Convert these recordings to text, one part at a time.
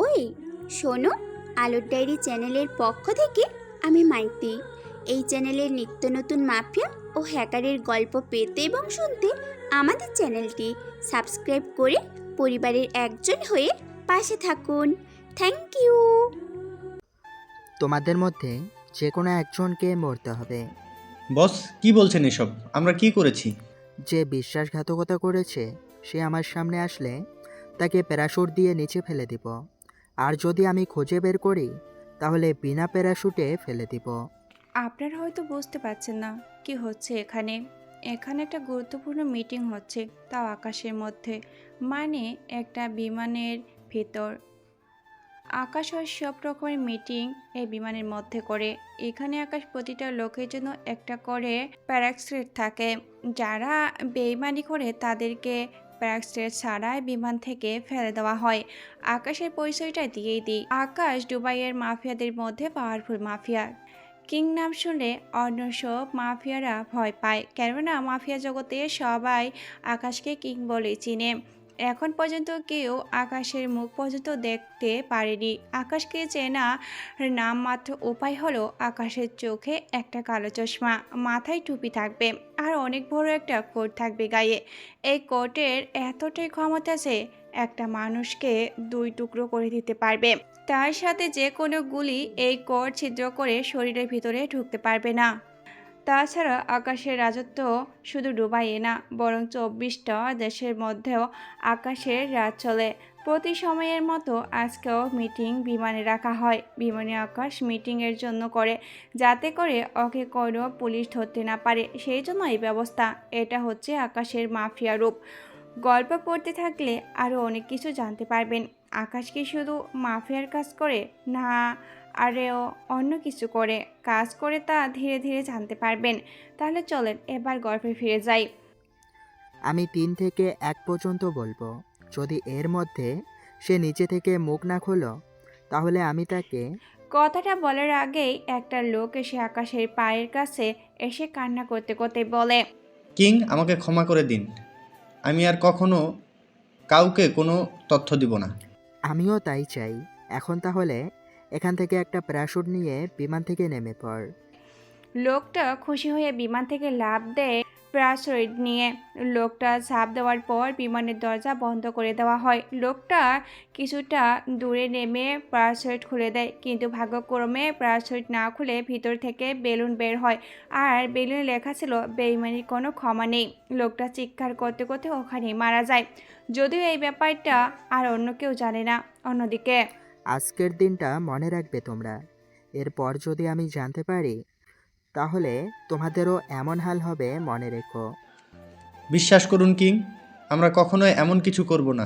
ওই শোনো, আলোর ডায়েরি চ্যানেলের পক্ষ থেকে আমি মাইতি। এই চ্যানেলের নিত্য নতুন মাফিয়া ও হ্যাকারের গল্প পেতে এবং শুনতে আমাদের চ্যানেলটি সাবস্ক্রাইব করে পরিবারের একজন হয়ে পাশে থাকুন। Thank you. তোমাদের মধ্যে যে কোনো একজনকে মরতে হবে। বস, কি বলছেন এসব? আমরা কি করেছি? যে বিশ্বাসঘাতকতা করেছে সে আমার সামনে আসলে তাকে প্যারাশুট দিয়ে নিচে ফেলে দিব। আর যদি আমি খুঁজে বের করি তাহলে বিনা প্যারাশুটে ফেলে দিব। আপনারা হয়তো বুঝতে পারছেন না কি হচ্ছে এখানে। এখানে একটা গুরুত্বপূর্ণ মিটিং হচ্ছে, তাও আকাশের মধ্যে, মানে একটা বিমানের ভেতর। আকাশ হয় সব রকমের মিটিং এই বিমানের মধ্যে করে। এখানে আকাশ প্রতিটা লোকের জন্য একটা করে প্যারাক্সেট থাকে। যারা বেইমানি করে তাদেরকে প্যারাক্সেট ছাড়াই বিমান থেকে ফেলে দেওয়া হয়। আকাশের পরিচয়টা দিয়েই দিই, আকাশ দুবাইয়ের মাফিয়াদের মধ্যে পাওয়ারফুল মাফিয়া। কিং নাম শুনলে অন্য সব মাফিয়ারা ভয় পায়, কেননা মাফিয়া জগতে সবাই আকাশকে কিং বলে চিনে। এখন পর্যন্ত কেউ আকাশের মুখ পর্যন্ত দেখতে পারেনি। আকাশকে চেনা নামমাত্র উপায় হলো আকাশের চোখে একটা কালো চশমা, মাথায় টুপি থাকবে, আর অনেক বড় একটা কোট থাকবে গায়ে। এই কোটের এতটাই ক্ষমতা আছে একটা মানুষকে দুই টুকরো করে দিতে পারবে। তার সাথে যে কোনো গুলি এই কোট ছিদ্র করে শরীরের ভিতরে ঢুকতে পারবে না। তাছাড়া আকাশের রাজত্ব শুধু দুবাইয়ে না, বরং 24টা দেশের মধ্যেও আকাশের রাজ চলে। প্রতি সময়ের মতো আজকেও মিটিং বিমানে রাখা হয়। বিমানে আকাশ মিটিংয়ের জন্য করে, যাতে করে ওকে কোনো পুলিশ ধরতে না পারে, সেই জন্য এই ব্যবস্থা। এটা হচ্ছে আকাশের মাফিয়া রূপ। গল্প পড়তে থাকলে আরও অনেক কিছু জানতে পারবেন। আকাশ কি শুধু মাফিয়ার কাজ করে, না আরেও অন্য কিছু করে কাজ করে, তা ধীরে ধীরে জানতে পারবেন। তাহলে চলেন এবার গল্পে ফিরে যাই। আমি 3 থেকে 1 পর্যন্ত বলবো। যদি এর মধ্যে সে নিচে থেকে মুখ না খোলো তাহলে আমি তাকে। কথাটা বলার আগেই একটা লোক এসে আকাশের পায়ের কাছে এসে কান্না করতে করতে বলে, কিং, আমাকে ক্ষমা করে দিন। আমি আর কখনো কাউকে কোনো তথ্য দিব না। আমিও তাই চাই। এখন তাহলে এখান থেকে একটা প্যারাশুট নিয়ে বিমান থেকে নেমে পড়। লোকটা খুশি হয়ে বিমান থেকে লাফ দেয় প্যারাসুট নিয়ে। লোকটা ঝাঁপ দেওয়ার পর বিমানের দরজা বন্ধ করে দেওয়া হয়। লোকটা কিছুটা দূরে নেমে প্যারাসুট খুলে দেয়, কিন্তু ভাগ্যক্রমে প্যারাসুট না খুলে ভিতর থেকে বেলুন বের হয়, আর বেলুনে লেখা ছিল বেইমানির কোনো ক্ষমা নেই। লোকটা চিৎকার করতে করতে ওখানেই মারা যায়। যদিও এই ব্যাপারটা আর অন্য কেউ জানে না। অন্যদিকে আজকের দিনটা মনে রাখবে তোমরা। এরপর যদি আমি জানতে পারি তাহলে তোমাদেরও এমন হাল হবে, মনে রেখো। বিশ্বাস করুন কিং, আমরা কখনোই এমন কিছু করব না।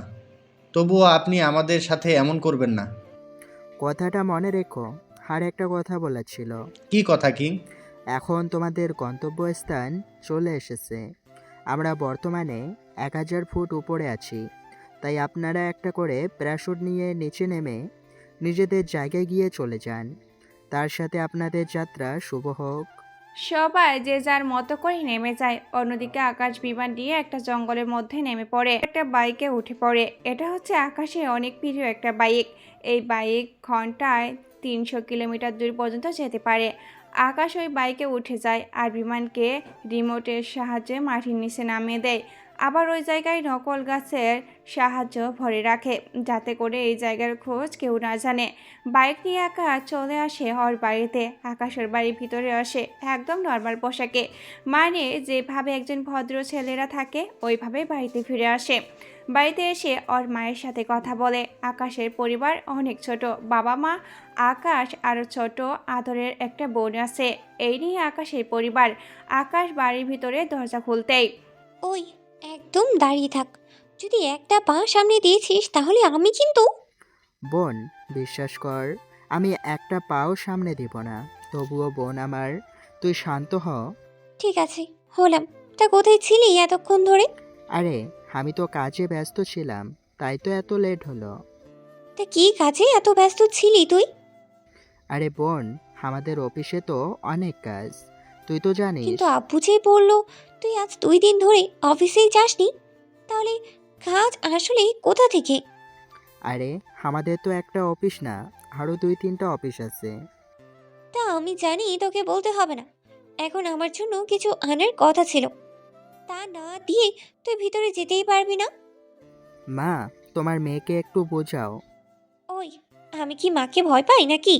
তবুও আপনি আমাদের সাথে এমন করবেন না। কথাটা মনে রেখো। আর একটা কথা বলার ছিল। কি কথা কিং? এখন তোমাদের গন্তব্যস্থান চলে এসেছে। আমরা বর্তমানে 1000 ফুট উপরে আছি, তাই আপনারা একটা করে প্যারাশুট নিয়ে নিচে নেমে নিজেদের জায়গায় গিয়ে চলে যান। তার সাথে আপনাদের যাত্রা শুভ হোক। সবাই যে যার মতো করে নেমে যায়। অন্যদিকে আকাশ বিমান দিয়ে একটা জঙ্গলের মধ্যে নেমে পড়ে, একটা বাইকে উঠে পড়ে। এটা হচ্ছে আকাশে অনেক প্রিয় একটা বাইক। এই বাইক ঘন্টায় 300 কিলোমিটার দূর পর্যন্ত যেতে পারে। আকাশ ওই বাইকে উঠে যায় আর বিমানকে রিমোটের সাহায্যে মাটির নিচে নামিয়ে দেয়। আবার ওই জায়গায় নকল গাছের সাহায্য ভরে রাখে, যাতে করে এই জায়গার খোঁজ কেউ না জানে। বাইক নিয়ে আকাশ চলে আসে ওর বাড়িতে। আকাশ ওর বাড়ির ভিতরে আসে একদম নর্মাল পোশাকে, মানে যেভাবে একজন ভদ্র ছেলেরা থাকে ওইভাবে বাড়িতে ফিরে আসে। বাড়িতে এসে ওর মায়ের সাথে কথা বলে। আকাশের পরিবার অনেক ছোট, বাবা মা, আকাশ আরও ছোট আদরের একটা বোন আছে। এই নিয়ে আকাশের পরিবার। আকাশ বাড়ির ভিতরে দরজা খুলতেই, ওই, একদম দাঁড়িয়ে থাক। যদি একটা পা সামনে দিয়েছিস তাহলে আমি কিন্তু। বোন, বিশ্বাস কর, আমি একটা পাও সামনে দিব না। তবুও বোন আমার, তুই শান্ত হ। ঠিক আছে, হলাম। তা কোথায় ছিলি এতক্ষণ ধরে? আরে, আমি তো কাজে ব্যস্ত ছিলাম, তাই তো এত লেট হলো। তা কি কাজে এত ব্যস্ত ছিলি তুই? আরে বোন, আমাদের অফিসে তো অনেক কাজ, তুই তো জানিস। কিন্তু আব্বু যে বললো তুই আজ 2 দিন ধরে অফিসেই যাসনি, তাহলে কাজ আসলে কোথা থেকে? আরে আমাদের তো একটা অফিস না, আরও 2-3টা অফিস আছে। তা আমি জানি তোকে বলতে হবে না। এখন আমার জন্য কিছু আনার কথা ছিল, তা না দিয়ে তুই ভিতরে যেতেই পারবি না। মা, তোমার মেয়েকে একটু বোঝাও। ওই, আমি কি মাকে ভয় পাই নাকি?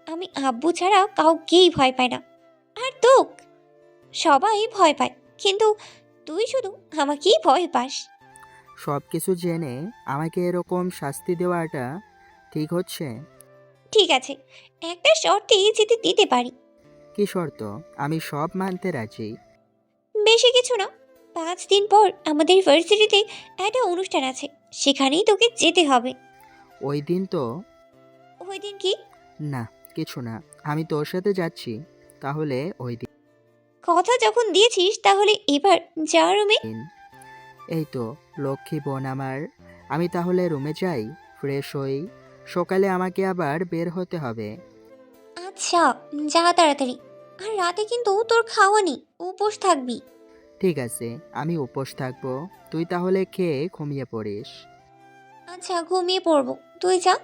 আমি আব্বু ছাড়া কাউকেই ভয় পাই না। আর তোক সবাই ভয় পায়, কিন্তু তুই শুধু আমাকেই ভয় পাস। সব কিছু জেনে আমাকে এরকম শাস্তি দেওয়াটা ঠিক হচ্ছে? ঠিক আছে, একটা শর্তে যেতে দিতে পারি। কি শর্ত? আমি সব মানতে রাজি। বেশি কিছু না, 5 দিন পর আমাদের ভার্সিটিতে একটা অনুষ্ঠান আছে, সেখানেই তোকে যেতে হবে। ওই দিন তো? ওই দিন কি? না, কিছু না, আমি তোর সাথে যাচ্ছি। তাহলে ওই কথা যখন দিয়েছিস তাহলে এবার যা রুমে। দিন। এই তো লক্ষ্মী বোন আমার। আমি তাহলে রুমে যাই, ফ্রেশ হই। সকালে আমাকে আবার বের হতে হবে। আচ্ছা, যা তাড়াতাড়ি। আর রাতে কিন্তু তোর খাওয়া নেই, উপোস থাকবি। ঠিক আছে, আমি উপোস থাকবো। তুই তাহলে খেয়ে ঘুমিয়ে পড়িস। আচ্ছা, ঘুমিয়ে পড়বো, তুই যা।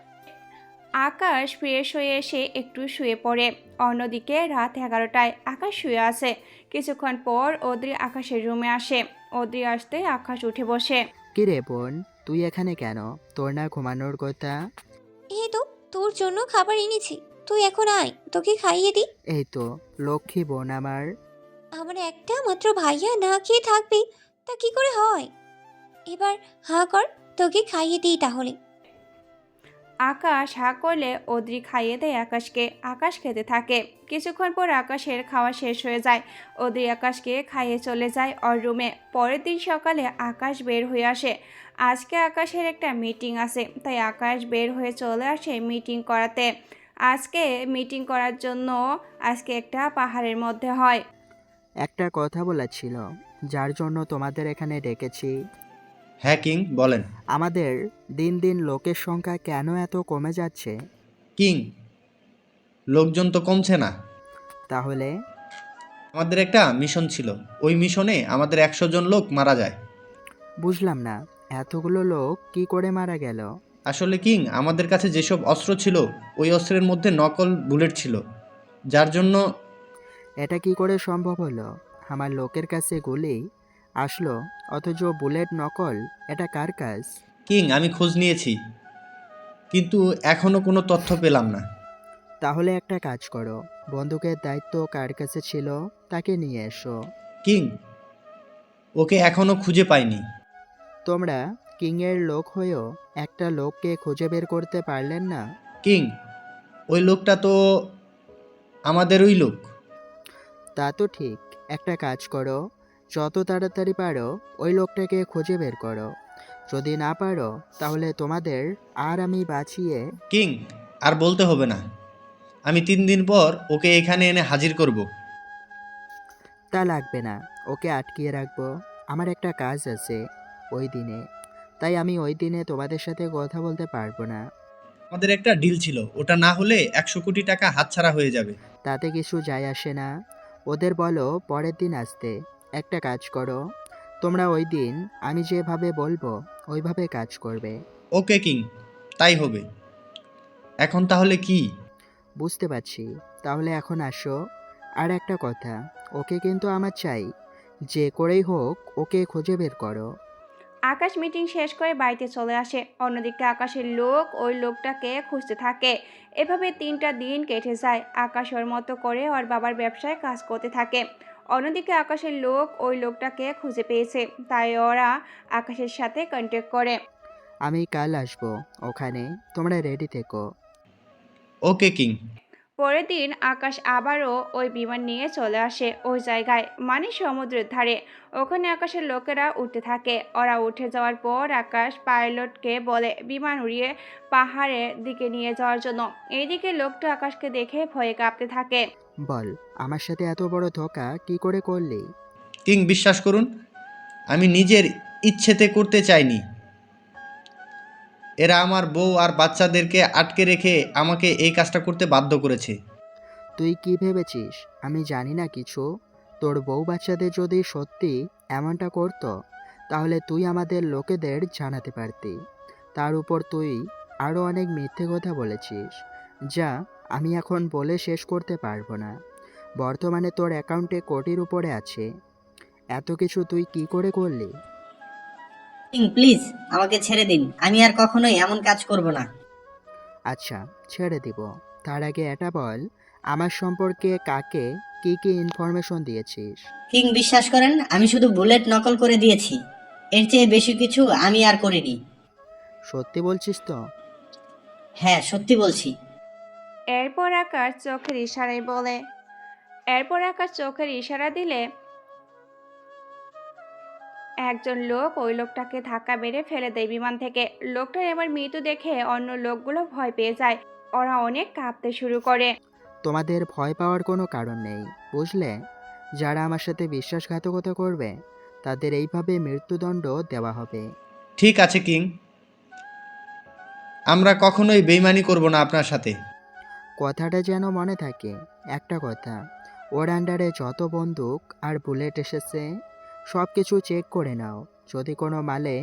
আকাশ ফ্রেশ হয়ে এসে একটু শুয়ে পড়ে। অন্যদিকে রাত 11টায় আকাশ শুয়ে আছে। কিছুক্ষণ পর অদ্রি আকাশের রুমে আসে। অদ্রি আসতে আকাশ উঠে বসে। কি রে বোন, তুই এখানে কেন? তোর না ঘুমানোর কথা? এই তো তোর জন্য খাবার এনেছি, তুই এখন আয়, তোকে খাইয়ে দি। এই তো লক্ষ্মী বোন আমার। আমার একটা মাত্র ভাইয়া না খেয়ে থাকবি, তা কি করে হয়? এবার হাঁ কর, তোকে খাইয়ে দিই তাহলে। আকাশ হা করলে অদ্রি খাইয়ে দেয় আকাশকে। আকাশ খেতে থাকে। কিছুক্ষণ পর আকাশের খাওয়া শেষ হয়ে যায়। অদ্রি আকাশকে খাইয়ে চলে যায় ওর রুমে। পরের দিন সকালে আকাশ বের হয়ে আসে। আজকে আকাশের একটা মিটিং আছে, তাই আকাশ বের হয়ে চলে আসে মিটিং করাতে। আজকে মিটিং করার জন্য আজকে একটা পাহাড়ের মধ্যে হয়। একটা কথা বলার ছিল, যার জন্য তোমাদের এখানে ডেকেছি। হ্যাঁ কিং, বলেন। আমাদের দিন দিন লোকের সংখ্যা কেন এত কমে যাচ্ছে? কিং, লোকজন তো কমছে না। তাহলে? আমাদের একটা মিশন ছিল, ওই মিশনে আমাদের 100 জন লোক মারা যায়। বুঝলাম না, এতগুলো লোক কি করে মারা গেল? আসলে কিং, আমাদের কাছে যেসব অস্ত্র ছিল ওই অস্ত্রের মধ্যে নকল বুলেট ছিল, যার জন্য। এটা কি করে সম্ভব হলো? আমার লোকের কাছে গুলি আসলো, অথচ বুলেট নকল। এটা কার কাজ? কিং, আমি খোঁজ নিয়েছি, কিন্তু এখনও কোনো তথ্য পেলাম না। তাহলে একটা কাজ করো, বন্দুকের দায়িত্ব কার কাছে ছিল তাকে নিয়ে এসো। কিং, ওকে এখনও খুঁজে পাইনি। তোমরা কিংয়ের লোক হয়েও একটা লোককে খুঁজে বের করতে পারলেন না? কিং, ওই লোকটা তো আমাদেরই লোক। তা তো ঠিক। একটা কাজ করো, যত তাড়াতাড়ি পারো ওই লোকটাকে খুঁজে বের করো। যদি না পারো তাহলে তোমাদের আর আমি বাঁচিয়ে। কিং, আর বলতে হবে না, আমি 3 দিন পর ওকে এখানে এনে হাজির করব। তা লাগবে না, ওকে আটকিয়ে রাখবো। আমার একটা কাজ আছে ওই দিনে, তাই আমি ওই দিনে তোমাদের সাথে কথা বলতে পারবো না। আমাদের একটা ডিল ছিল, ওটা না হলে 100 কোটি টাকা হাতছাড়া হয়ে যাবে। তাতে কিছু যায় আসে না, ওদের বলো পরের দিন আসতে। একটা কাজ করো, তোমরা ওই দিন আমি যেভাবে বলবো ওইভাবে কাজ করবে। ওকে কিং, তাই হবে। এখন তাহলে কি? বুঝতে পারছি, তাহলে এখন আসো। আর একটা কথা, ওকে কিন্তু আমার চাই, যে করেই হোক ওকে খুঁজে বের করো। আকাশ মিটিং শেষ করে বাড়িতে চলে আসে। অন্যদিকে আকাশের লোক ওই লোকটাকে খুঁজতে থাকে। এভাবে 3টা দিন কেটে যায়। আকাশ ওর মতো করে ওর বাবার ব্যবসায় কাজ করতে থাকে। অন্যদিকে আকাশের লোক ওই লোকটাকে খুঁজে পেয়েছে, তাই ওরা আকাশের সাথে কন্ট্যাক্ট করে। আমি কাল আসবো ওখানে, তোমরা রেডি থেকো। Okay king. পরের দিন আকাশ আবারও ওই বিমান নিয়ে চলে আসে ওই জায়গায়, মানে সমুদ্রের ধারে। ওখানে আকাশের লোকেরা উঠতে থাকে। ওরা উঠে যাওয়ার পর আকাশ পাইলটকে বলে বিমান উড়িয়ে পাহাড়ের দিকে নিয়ে যাওয়ার জন্য। এইদিকে লোকটা আকাশকে দেখে ভয়ে কাঁপতে থাকে। বল, আমার সাথে এত বড় ধোঁকা কি করে করলি? কিং, বিশ্বাস করুন, আমি নিজের ইচ্ছেতে করতে চাইনি। এরা আমার বউ আর বাচ্চাদেরকে আটকে রেখে আমাকে এই কাজটা করতে বাধ্য করেছে। তুই কি ভেবেছিস আমি জানি না কিছু? তোর বউ বাচ্চাদের যদি সত্যি এমনটা করতো তাহলে তুই আমাদের লোকেদের জানাতে পারতি। তার উপর তুই আরও অনেক মিথ্যে কথা বলেছিস, যা আমি এখন বলে শেষ করতে পারবো না। বর্তমানে তোর অ্যাকাউন্টে কোটির উপরে আছে। এত কিছু তুই কি করে করলি? কিং প্লিজ আমাকে ছেড়ে দিন, আমি আর কখনোই এমন কাজ করব না। আচ্ছা, ছেড়ে দিব। তার আগে এটা বল, আমার সম্পর্কে কাকে কি কি ইনফরমেশন দিয়েছিস? কিং বিশ্বাস করেন, আমি শুধু বুলেট নকল করে দিয়েছি, এর চেয়ে বেশি কিছু আমি আর করিনি। সত্যি বলছিস তো? হ্যাঁ সত্যি বলছি। এরপর আকাশ চোখের ইশারা দিলে একজন লোক ওই লোকটাকে ধাক্কা মেরে ফেলে দেয় বিমান থেকে। লোকটার এবার মৃত্যু দেখে অন্য লোকগুলো ভয় পেয়ে যায়। ওরা অনেক কাঁপতে শুরু করে। তোমাদের ভয় পাওয়ার কোনো কারণ নেই, বুঝলে? যারা আমার সাথে বিশ্বাসঘাতকতা করবে তাদের এইভাবে মৃত্যুদণ্ড দেওয়া হবে। ঠিক আছে কিং, আমরা কখনোই বেইমানি করব না আপনার সাথে। কথাটা যেন মনে থাকে। একটা কথা, ওর আন্ডারে যত বন্দুক আর বুলেট এসেছে সব কিছু চেক করে নাও। যদি কোনো মালে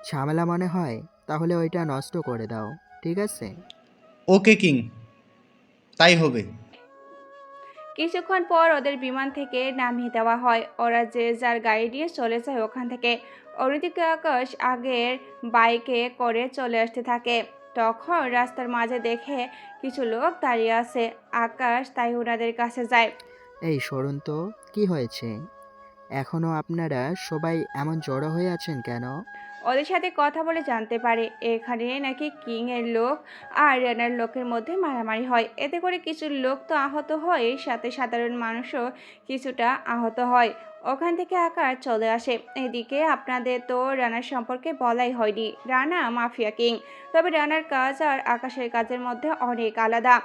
ঝামেলা মনে হয় তাহলে ওইটা নষ্ট করে দাও, ঠিক আছে? ওকে কিং, তাই হবে। কিছুক্ষণ পর ওদের বিমান থেকে নামিয়ে দেওয়া হয়। ওরা যে যার গাড়ি নিয়ে চলে যায় ওখান থেকে। অন্যদিকে আকাশ আগের বাইকে করে চলে আসতে থাকে। তখন রাস্তার মাঝে দেখে কিছু লোক দাঁড়িয়ে আছে। আকাশ তাই ওনাদের কাছে যায়। এই সরুন তো, কি হয়েছে? এখনও আপনারা সবাই এমন জড়ো হয়ে আছেন কেন? ওদের সাথে কথা বলে জানতে পারে এখানে নাকি কিং এর লোক আর রানার লোকের মধ্যে মারামারি হয়। এতে করে কিছু লোক তো আহত হয়, সাথে সাধারণ মানুষও কিছুটা আহত হয়। ওখান থেকে আকাশ চলে আসে। এদিকে আপনাদের তো রানার সম্পর্কে বলাই হয়নি। রানা মাফিয়া কিং, তবে রানার কাজ আর আকাশের কাজের মধ্যে অনেক আলাদা।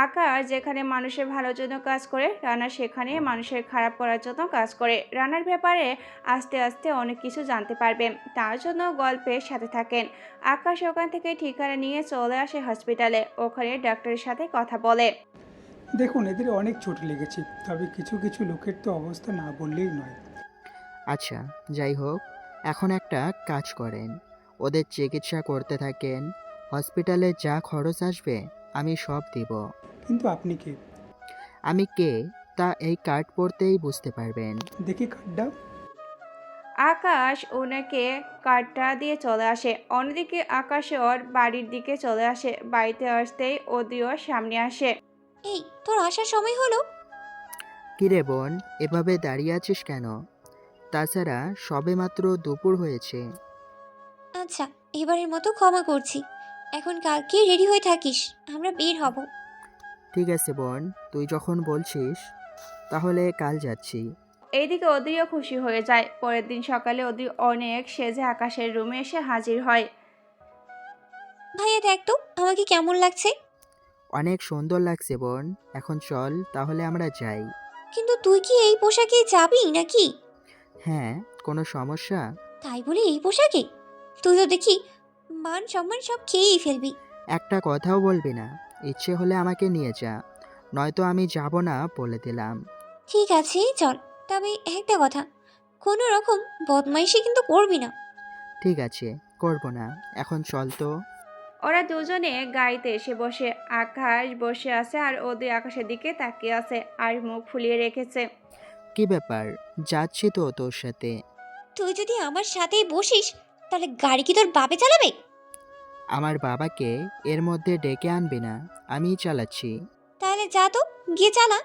আকাশ যেখানে মানুষের ভালোর জন্য কাজ করে, রানা সেখানে মানুষের খারাপ করার জন্য কাজ করে। রানার ব্যাপারে আস্তে আস্তে অনেক কিছু জানতে পারবেন, তার জন্য গল্পের সাথে থাকেন। আকাশ ওখান থেকে ঠিকানা নিয়ে চলে আসে হসপিটালে। ওখানে ডাক্তারের সাথে কথা বলে। দেখুন, এদের অনেক চোট লেগেছে, তবে কিছু কিছু লোকের তো অবস্থা না বললেই নয়। আচ্ছা, যাই হোক, এখন একটা কাজ করেন, ওদের চিকিৎসা করতে থাকেন। হসপিটালে যা খরচ আসবে আমি সব দিব। কিন্তু আপনি কে? আমি কে তা এই কার্ড পড়তেই বুঝতে পারবেন। দেখি কার্ডটা। আকাশ ওনাকে কার্ডটা দিয়ে চলে আসে। অন্যদিকে আকাশ ওর বাড়ির দিকে চলে আসে। বাড়িতে আসতেই ওদিও সামনে আসে। এই, তোর আসার সময় হলো? কিরে বোন, এভাবে দাঁড়িয়ে আছিস কেন? তাছাড়া সবেমাত্র দুপুর হয়েছে। আচ্ছা, এবারের মতো ক্ষমা করছি। এখন কালকে রেডি হয়ে থাকিস, আমরা বের হব। ঠিক আছে বোন, তুই যখন বলছিস তাহলে কাল যাচ্ছি। এইদিকে ওদিও খুশি হয়ে যায়। পরের দিন সকালে ওদি অনেক সেজে আকাশের রুমে এসে হাজির হয়। ভাইয়া দেখ তো আমাকে কেমন লাগছে। অনেক সুন্দর লাগছে বোন, এখন চল তাহলে আমরা যাই। কিন্তু তুই কি এই পোশাকে যাবি নাকি? হ্যাঁ, কোনো সমস্যা? তাই বলে এই পোশাকে? তুই তো দেখি মান সম্মান সব খেয়েই ফেলবি। একটা কথাও বলবি না? ইচ্ছে হলে আমাকে নিয়ে যা, নয়তো আমি যাব না বলে দিলাম। ঠিক আছে চল, তবে একটা কথা, কোনো রকম বদমাইশি কিন্তু করবি না। ঠিক আছে, করব না। এখন চল তো। ওরা দুজনে গাড়িতে এসে বসে। আকাশ বসে আছে আর ওদি আকাশের দিকে তাকিয়ে আছে আর মুখ ফুলিয়ে রেখেছে। কি ব্যাপার, যাচ্ছি তো তোর সাথে। তুই যদি আমার সাথেই বসিস তাহলে গাড়ি কি তোর বাপে চালাবে? আমার বাবাকে এর মধ্যে ডেকে আনবি না, আমিই চালাচ্ছি। তাহলে যা তো, গিয়ে চালা।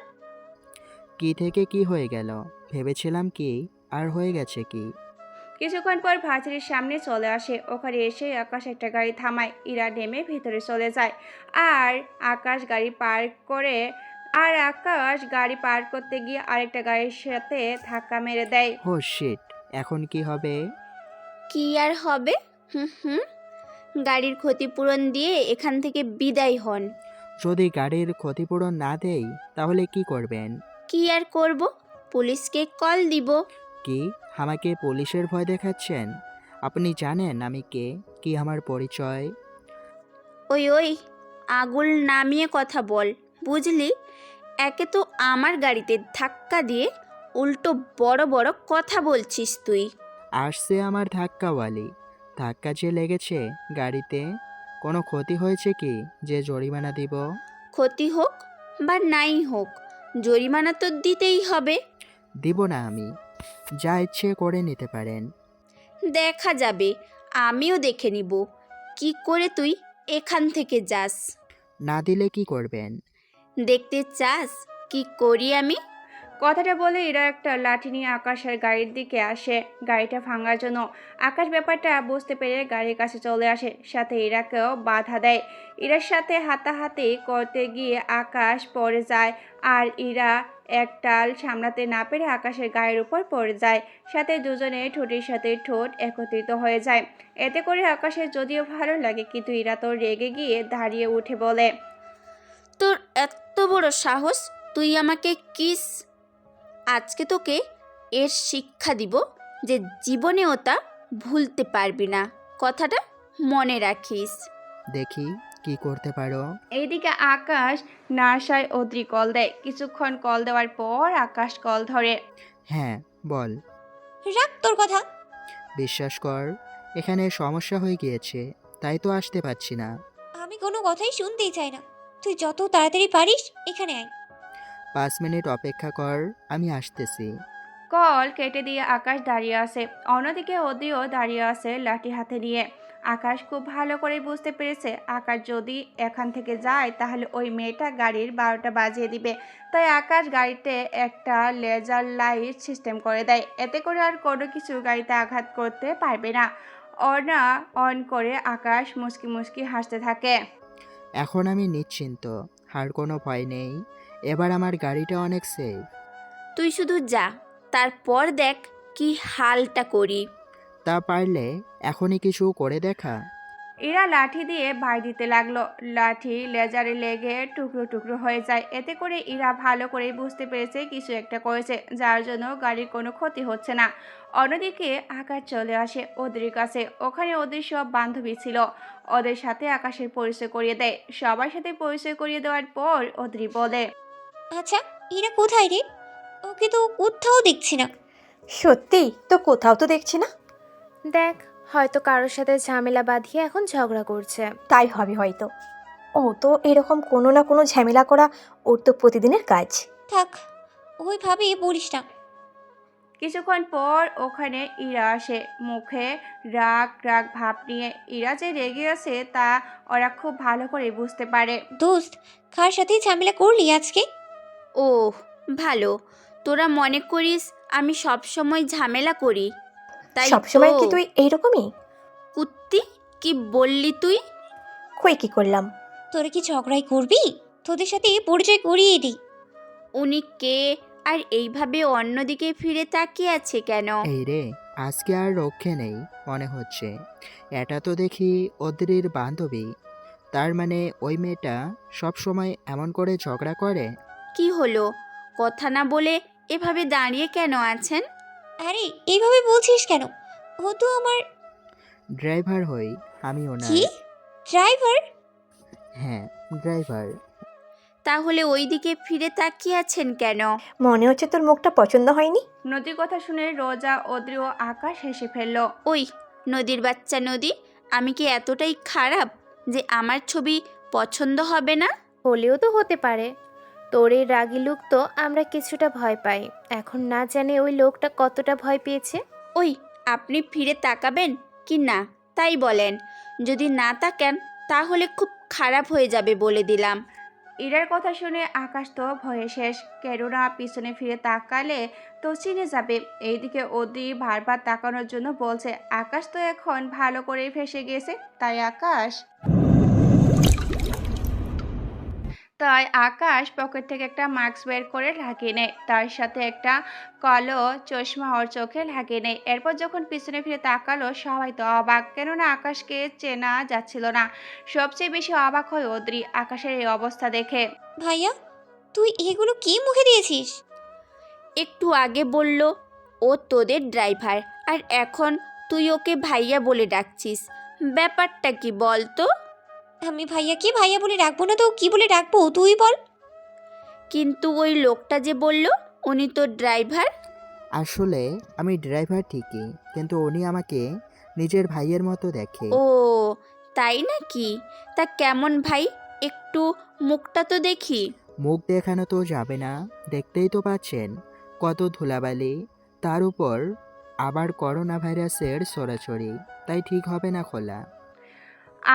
কি থেকে কি হয়ে গেল, ভেবেছিলাম কি, আর হয়ে গেছে কি। কিছুক্ষণ পর ভাজির সামনে চলে আসে। ওখানে এসে আকাশ একটা গাড়ি থামায়। ইরা নেমে ভিতরে চলে যায় আর আকাশ গাড়ি পার্ক করে আকাশ গাড়ি পার্ক করতে গিয়ে আরেকটা গাড়ির সাথে ধাক্কা মেরে দেয়। হো শিট, এখন কি হবে? কি আর হবে? হুম হুম, গাড়ির ক্ষতিপূরণ দিয়ে এখান থেকে বিদায় হন। যদি গাড়ির ক্ষতিপূরণ না দেই তাহলে কি করবেন? কি আর করব, পুলিশকে কল দিব। কি, আমাকে পুলিশের ভয় দেখাচ্ছেন? আপনি জানেন আমি কে, কি আমার পরিচয়? ওই ওই, আগুল নামিয়ে কথা বল, বুঝলি? একে তো আমার গাড়িতে ধাক্কা দিয়ে উল্টো বড় বড় কথা বলছিস তুই। আসছে আমার ধাক্কাওয়ালি, ধাক্কা যে লেগেছে গাড়িতে কোনো ক্ষতি হয়েছে কি যে জরিমানা দিব? ক্ষতি হোক বা নাই হোক, জরিমানা তো দিতেই হবে। দিব না আমি, যা ইচ্ছে করে নিতে পারেন। দেখা যাবে, আমিও দেখে নিব কি করে তুই এখান থেকে যাস। না দিলে কি করবেন? দেখতে চাস কি করি আমি? কথাটা বলে ইরা একটা লাঠি নিয়ে আকাশের গাড়ির দিকে আসে গাড়িটা ভাঙার জন্য। আকাশ ব্যাপারটা বুঝতে পেরে গাড়ির কাছে চলে আসে, সাথে ইরাকেও বাধা দেয়। ইরার সাথে হাতাহাতি করতে গিয়ে আকাশ পড়ে যায়, আর ইরা একটাল সামলাতে না পেরে আকাশের গায়ের উপর পড়ে যায়। সাথে দুজনে ঠোঁটের সাথে ঠোঁট একত্রিত হয়ে যায়। এতে করে আকাশের যদিও ভালো লাগে, কিন্তু ইরা তো রেগে গিয়ে দাঁড়িয়ে উঠে বলে, তোর এত বড় সাহস, তুই আমাকে কিস! আজকে তোকে এর শিক্ষা দিব যে জীবনেও তা ভুলতে পারবি না। কথাটা মনে রাখিস। দেখি কি করতে পারো। এইদিকে আকাশ নার্সায় অদ্রি কল দেয়। কিছুক্ষণ কল দেওয়ার পর আকাশ কল ধরে। হ্যাঁ বল। রাখ তোর কথা। বিশ্বাস কর, এখানে সমস্যা হয়ে গিয়েছে, তাই তো আসতে পারছি না। আমি কোনো কথাই শুনতেই চাই না। তুই যত তাড়াতাড়ি পারিস এখানে আয়। 5 মিনিট অপেক্ষা কর, আমি আসতেছি। কল কেটে দিয়ে আকাশ দাঁড়িয়ে আসে। অন্যদিকে অদ্রিও দাঁড়িয়ে আসে লাঠি হাতে নিয়ে। আকাশ খুব ভালো করে বুঝতে পেরেছে আকাশ যদি এখান থেকে যায় তাহলে ওই মেয়েটা গাড়ির 12টা বাজিয়ে দিবে। তাই আকাশ গাড়িতে একটা লেজার লাইট সিস্টেম করে দেয়। এতে করে আর কোনো কিছু গাড়িতে আঘাত করতে পারবে না। অর্ণা অন করে আকাশ মুচকি মুচকি হাসতে থাকে। এখন আমি নিশ্চিন্ত, আর কোনো ভয় নেই। এবার আমার গাড়িটা অনেক সেফ। তুই শুধু যা, তারপর দেখ কি হালটা করি। তা পারলে এখনই কিছু করে দেখা। এরা লাঠি দিয়ে বাই দিতে লাগলো। লাঠি লেজারে লেগে টুকরো টুকরো হয়ে যায়। এতে করে ইরা ভালো করে বুঝতে পেরেছে কিছু একটা করেছে, যার জন্য গাড়ির কোনো ক্ষতি হচ্ছে না। অন্যদিকে আকাশ চলে আসে ওদের কাছে। ওখানে ওদের সব বান্ধবী ছিল। ওদের সাথে আকাশের পরিচয় করিয়ে দেয়। সবার সাথে পরিচয় করিয়ে দেওয়ার পর ওদ্রি বলে, আচ্ছা, এরা কোথায় রে? ওকে তো কোথাও দেখছি না। সত্যি তো কোথাও তো দেখছি না। দেখ, হয়তো কারোর সাথে ঝামেলা বাঁধিয়ে এখন ঝগড়া করছে। তাই হবে হয়তো। ও তো এরকম কোনো না কোনো ঝামেলা করা ওর তো প্রতিদিনের কাজ। থাক, ওইভাবে বলিস না। কিছুক্ষণ পর ওখানে ইরা আসে, মুখে রাগ রাগ ভাব নিয়ে। ইরা যে রেগে আছে তা ওরা খুব ভালো করে বুঝতে পারে। দোস্ত, কার সাথে ঝামেলা করলি আজকে? ও ভালো, তোরা মনে করিস আমি সব সময় ঝামেলা করি, তাই সবসময় কি তো। তুই এইরকমই? কুত্তি, কি বললি তুই? কই কি করলাম? তোরা কি ঝগড়াই করবি? তোদের সাথে পরিচয় করিয়ে দিই। উনি কে, আর এইভাবে অন্যদিকে ফিরে তাকিয়ে আছে কেন? এই রে, আজকে আর রক্ষে নেই মনে হচ্ছে। এটা তো দেখি অদ্রির বান্ধবী। তার মানে ওই মেয়েটা সব সময় এমন করে ঝগড়া করে। কি হলো, কথা না বলে এভাবে দাঁড়িয়ে কেন আছেন? আরে এইভাবে বলছিস কেন? ও তো আমার। ড্রাইভার হই আমি ওনার। কি? ড্রাইভার? হ্যাঁ, ড্রাইভার। তাহলে ওইদিকে ফিরে তাকিয়ে আছেন কেন? মনে হচ্ছে তোর মুখটা পছন্দ হয়নি। নদীর কথা শুনে রোজা, অদ্রি ও আকাশ হেসে ফেলল। ওই নদীর বাচ্চা নদী, আমি কি এতটাই খারাপ যে আমার ছবি পছন্দ হবে না? হলেও তো হতে পারে। তোর এই রাগী লোক তো আমরা কিছুটা ভয় পাই। এখন না জানে ওই লোকটা কতটা ভয় পেয়েছে। ওই আপনি ফিরে তাকাবেন কি না তাই বলেন। যদি না তাকান তাহলে খুব খারাপ হয়ে যাবে বলে দিলাম। ইরার কথা শুনে আকাশ তো ভয়ে শেষ। কেননা পিছনে ফিরে তাকালে তো চিনে যাবে। এইদিকে অদ্রি বারবার তাকানোর জন্য বলছে। আকাশ তো এখন ভালো করেই ফেঁসে গেছে। তাই আকাশ পকেট থেকে একটা মাস্ক বের করে লাগিয়ে নেয়। তার সাথে একটা কালো চশমা ওর চোখে লাগিয়ে নেয়। এরপর যখন পিছনে ফিরে তাকালো সবাই তো অবাক, কেননা আকাশকে চেনা যাচ্ছিল না। সবচেয়ে বেশি অবাক হয় অদ্রি আকাশের এই অবস্থা দেখে। ভাইয়া, তুই এগুলো কি মুখে দিয়েছিস? একটু আগে বলল ও তোদের ড্রাইভার, আর এখন তুই ওকে ভাইয়া বলে ডাকছিস, ব্যাপারটা কি বল তো? আমি ভাইয়াকে ভাইয়া বলে ডাকবো না তো কি বলে ডাকবো তুই বল। কিন্তু ওই লোকটা যে বলল উনি তো ড্রাইভার। আসলে আমি ড্রাইভার ঠিকই, কিন্তু উনি আমাকে নিজের ভাইয়ের মতো দেখে। ও তাই নাকি? তা কেমন ভাই, একটু মুখটা তো দেখি। মুখ দেখানো তো যাবে না, দেখতেই তো পাচ্ছেন কত ধুলাবালি, তার উপর আবার করোনা ভাইরাসের ছড়াছড়ি, তাই ঠিক হবে না খোলা।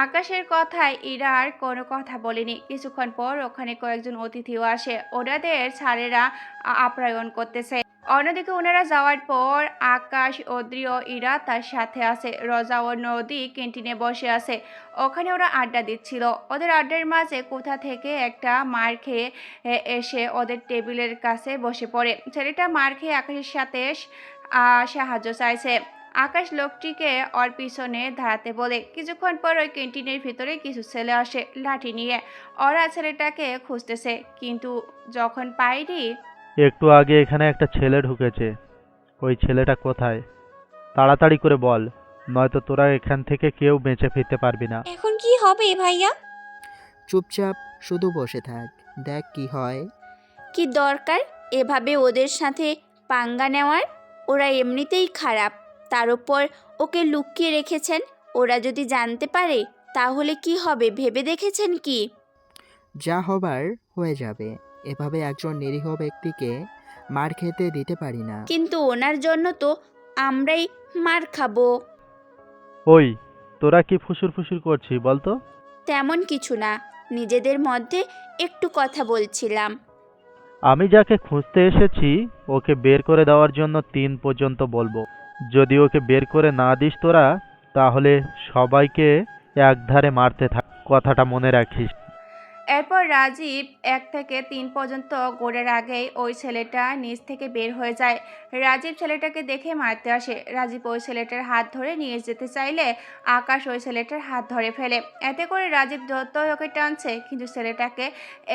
আকাশের কথায় ইরা আর কোনো কথা বলেনি। কিছুক্ষণ পর ওখানে কয়েকজন অতিথিও আসে, ওনাদের ছাড়েরা আপ্যায়ন করতেছে। অন্যদিকে ওনারা যাওয়ার পর আকাশ, অদ্রি ও ইরা তার সাথে আছে। রোজা ও নদী ক্যান্টিনে বসে আছে, ওখানে ওরা আড্ডা দিচ্ছিল। ওদের আড্ডার মাঝে কোথা থেকে একটা মার খেয়ে এসে ওদের টেবিলের কাছে বসে পড়ে। ছেলেটা মার খেয়ে আকাশের সাথে সাহায্য চাইছে। আকাশ লোকটিকে ওর পিছনে দাঁড়াতে বলে। কিছুক্ষণ পর ওই ক্যান্টিনের ভিতরে কিছু ছেলে আসে লাঠি নিয়ে। ওরা ছেলেটাকে খুঁজতেছে, কিন্তু যখন পায়নি। একটু আগে এখানে একটা ছেলে ঢুকেছে, ওই ছেলেটা কোথায়? তাড়াতাড়ি করে বল, নয়তো তোরা এখান থেকে কেউ বেঁচে ফিরতে পারবি না। এখন কি হবে ভাইয়া? চুপচাপ শুধু বসে থাক, দেখ কি হয়। কি দরকার এভাবে ওদের সাথে পাঙ্গা নেওয়ার? ওরা এমনিতেই খারাপ, তার উপর ওকে লুকিয়ে রেখেছেন। ওরা যদি জানতে পারে তাহলে কি হবে ভেবে দেখেছেন কি? যা হবার হয়ে যাবে, এভাবে একজন নিরীহ ব্যক্তিকে মার খেতে দিতে পারি না। কিন্তু ওনার জন্য তো আমরাই মার খাবো। ওই, তোরা কি ফুসুর ফুসুর করছিস বলতো? তেমন কিছু না, নিজেদের মধ্যে একটু কথা বলছিলাম। আমি যাকে খুঁজতে এসেছি ওকে বের করে দেওয়ার জন্য 3 পর্যন্ত বলবো। যদি ওকে বের করে না দিস তোরা, তাহলে সবাইকে একধারে মারতে থাক, কথাটা মনে রাখিস। এরপর রাজীব 1 থেকে 3 পর্যন্ত গোড়ার আগেই ওই ছেলেটা নিচ থেকে বের হয়ে যায়। রাজীব ছেলেটাকে দেখে মারতে আসে। রাজীব ওই ছেলেটার হাত ধরে নিয়ে যেতে চাইলে আকাশ ওই ছেলেটার হাত ধরে ফেলে। এতে করে রাজীব যতই ওকে টানছে, কিন্তু ছেলেটাকে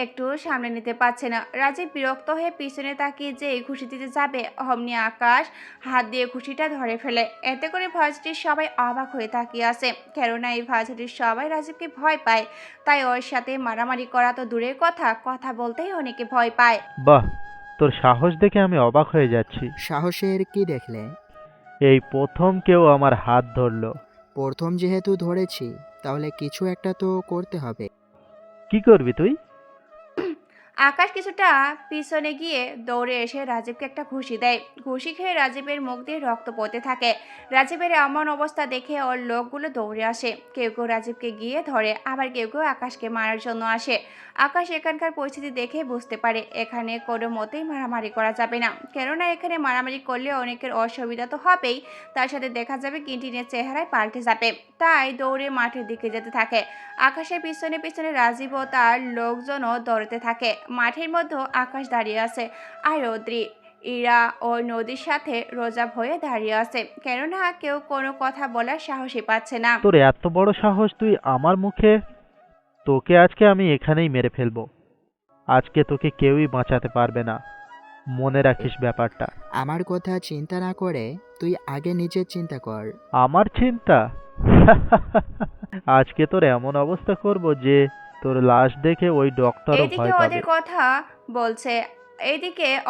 একটু সামনে নিতে পারছে না। রাজীব বিরক্ত হয়ে পিছনে তাকিয়ে যে ঘুষি দিতে যাবে, অমনি আকাশ হাত দিয়ে ঘুষিটা ধরে ফেলে। এতে করে ভার্সিটির সবাই অবাক হয়ে তাকিয়ে আসে, কেননা এই ভার্সিটির সবাই রাজীবকে ভয় পায়। তাই ওর সাথে মারামারি করা তো দূরের কথা, কথা বলতেই অনেকে ভয় পায়। বাহ, তোর সাহস দেখে আমি অবাক হয়ে যাচ্ছি। সাহসের কি দেখলে? এই প্রথম কেউ আমার হাত ধরলো। প্রথম যেহেতু ধরেছি, তাহলে কিছু একটা তো করতে হবে। কি করবি তুই? আকাশ কিছুটা পিছনে গিয়ে দৌড়ে এসে রাজীবকে একটা ঘুষি দেয়। ঘুষি খেয়ে রাজীবের মুখ দিয়ে রক্ত পড়তে থাকে। রাজীবের এমন অবস্থা দেখে ওর লোকগুলো দৌড়ে আসে। কেউ কেউ রাজীবকে গিয়ে ধরে, আবার কেউ কেউ আকাশকে মারার জন্য আসে। আকাশ এখানকার পরিস্থিতি দেখে বুঝতে পারে এখানে কোনো মতেই মারামারি করা যাবে না, কেননা এখানে মারামারি করলে অনেকের অসুবিধা তো হবেই, তার সাথে দেখা যাবে ক্যান্টিনের চেহারায় পাল্টে যাবে। তাই দৌড়ে মাঠের দিকে যেতে থাকে। আকাশের পিছনে পিছনে রাজীব ও তার লোকজনও দৌড়তে থাকে। মাঠের মধ্যে আকাশ দাঁড়িয়ে আছে, আর অদ্রি, ইরা ও নদীর সাথে রোজা ভয়ে দাঁড়িয়ে আছে, কেননা কেউ কোনো কথা বলার সাহসই পাচ্ছে না। তোর এত বড় সাহস তুই আমার মুখে? তোকে আজকে আমি এখানেই মেরে ফেলবো। আজকে তোকে কেউই বাঁচাতে পারবে না, মনে রাখিস ব্যাপারটা। আমার কথা চিন্তা না করে তুই আগে নিজের চিন্তা কর। আমার চিন্তা? আজকে তোর এমন অবস্থা করব যে তোর লাশ দেখে ওই ডক্টরও এইদিকে ভয় পাবে।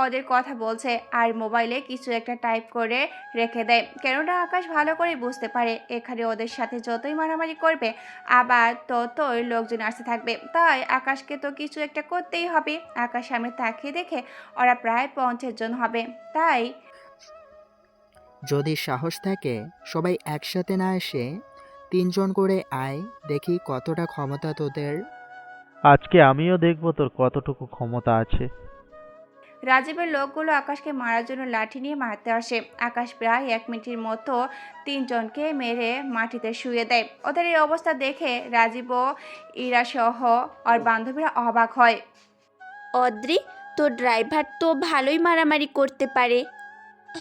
ওদের কথা বলছে আর মোবাইলে কিছু একটা টাইপ করে রেখে দেয়, কেননা আকাশ ভালো করে বুঝতে পারে এখানে ওদের সাথে যতই মারামারি করবে আবার ততই লোকজন আসতে থাকবে। তাই আকাশকে তো কিছু একটা করতেই হবে। আকাশ সামনে তাকিয়ে দেখে ওরা প্রায় 50 জন হবে। তাই যদি সাহস থাকে সবাই একসাথে না এসে 3 জন করে আয়, দেখি কতটা ক্ষমতা তোদের। আজকে আমিও দেখব তোর কতটুকু ক্ষমতা আছে। রাজীবের লোকগুলো আকাশকে মারার জন্য লাঠি নিয়ে মারতে আসে। আকাশ প্রায় 1 মিনিটের মতো 3 জনকে মেরে মাটিতে শুয়ে দেয়। ওদের এই অবস্থা দেখে রাজীব ও ইরা সহ ওর বান্ধবীরা অবাক হয়। অদ্রি, তোর ড্রাইভার তো ভালোই মারামারি করতে পারে।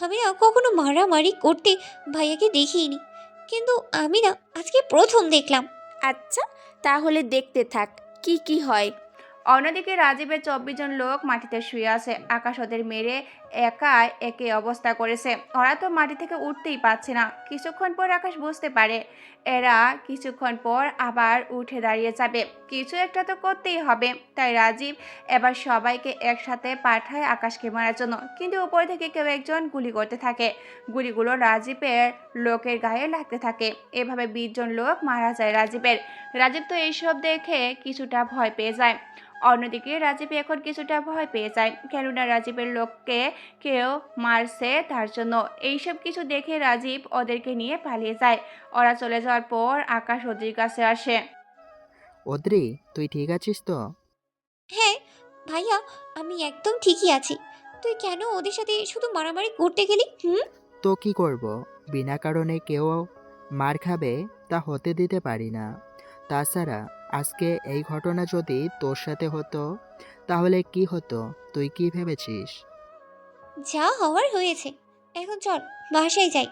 আমি না কখনো মারামারি করতে ভাইয়াকে দেখিনি, কিন্তু আমি না আজকে প্রথম দেখলাম। আচ্ছা, তাহলে দেখতে থাক কি কি হয়। অন্যদিকে রাজীবের 24 জন লোক মাটিতে শুয়ে আছে। আকাশ ওদের মেরে একা একে অবস্থা করেছে। ওরা তো মাটি থেকে উঠতেই পারছে না। কিছুক্ষণ পর আকাশ বুঝতে পারে এরা কিছুক্ষণ পর আবার উঠে দাঁড়িয়ে যাবে। কিছু একটা তো করতেই হবে। তাই রাজীব এবার সবাইকে একসাথে পাঠায় আকাশকে মারার জন্য। কিন্তু উপর থেকে কেউ একজন গুলি করতে থাকে। গুলিগুলো রাজীবের লোকের গায়ে লাগতে থাকে। এভাবে 20 জন লোক মারা যায় রাজীবের। রাজীব তো এইসব দেখে কিছুটা ভয় পেয়ে যায়। অন্যদিকে রাজীব এখন কিছুটা ভয় পেয়ে যায়, কেননা রাজীবের লোককে কেউ মারছে তার জন্য। এইসব কিছু দেখে রাজীব ওদেরকে নিয়ে পালিয়ে যায়। ওরা চলে যাওয়ার পর আকাশ ওদের কাছে আসে। অদ্রি, তুই ঠিক আছিস তো? হ্যাঁ ভাইয়া, আমি একদম ঠিকই আছি। তুই কেন ওদের সাথে শুধু মারামারি করতে গেলি? তো কি করব, বিনা কারণে কেউ মার খাবে তা হতে দিতে পারি না। তাছাড়া আজকে এই ঘটনা যদি তোর সাথে হতো তাহলে কি হতো তুই কি ভেবেছিস? যা হওয়ার হয়েছে, এখন চল বাসায় যাই।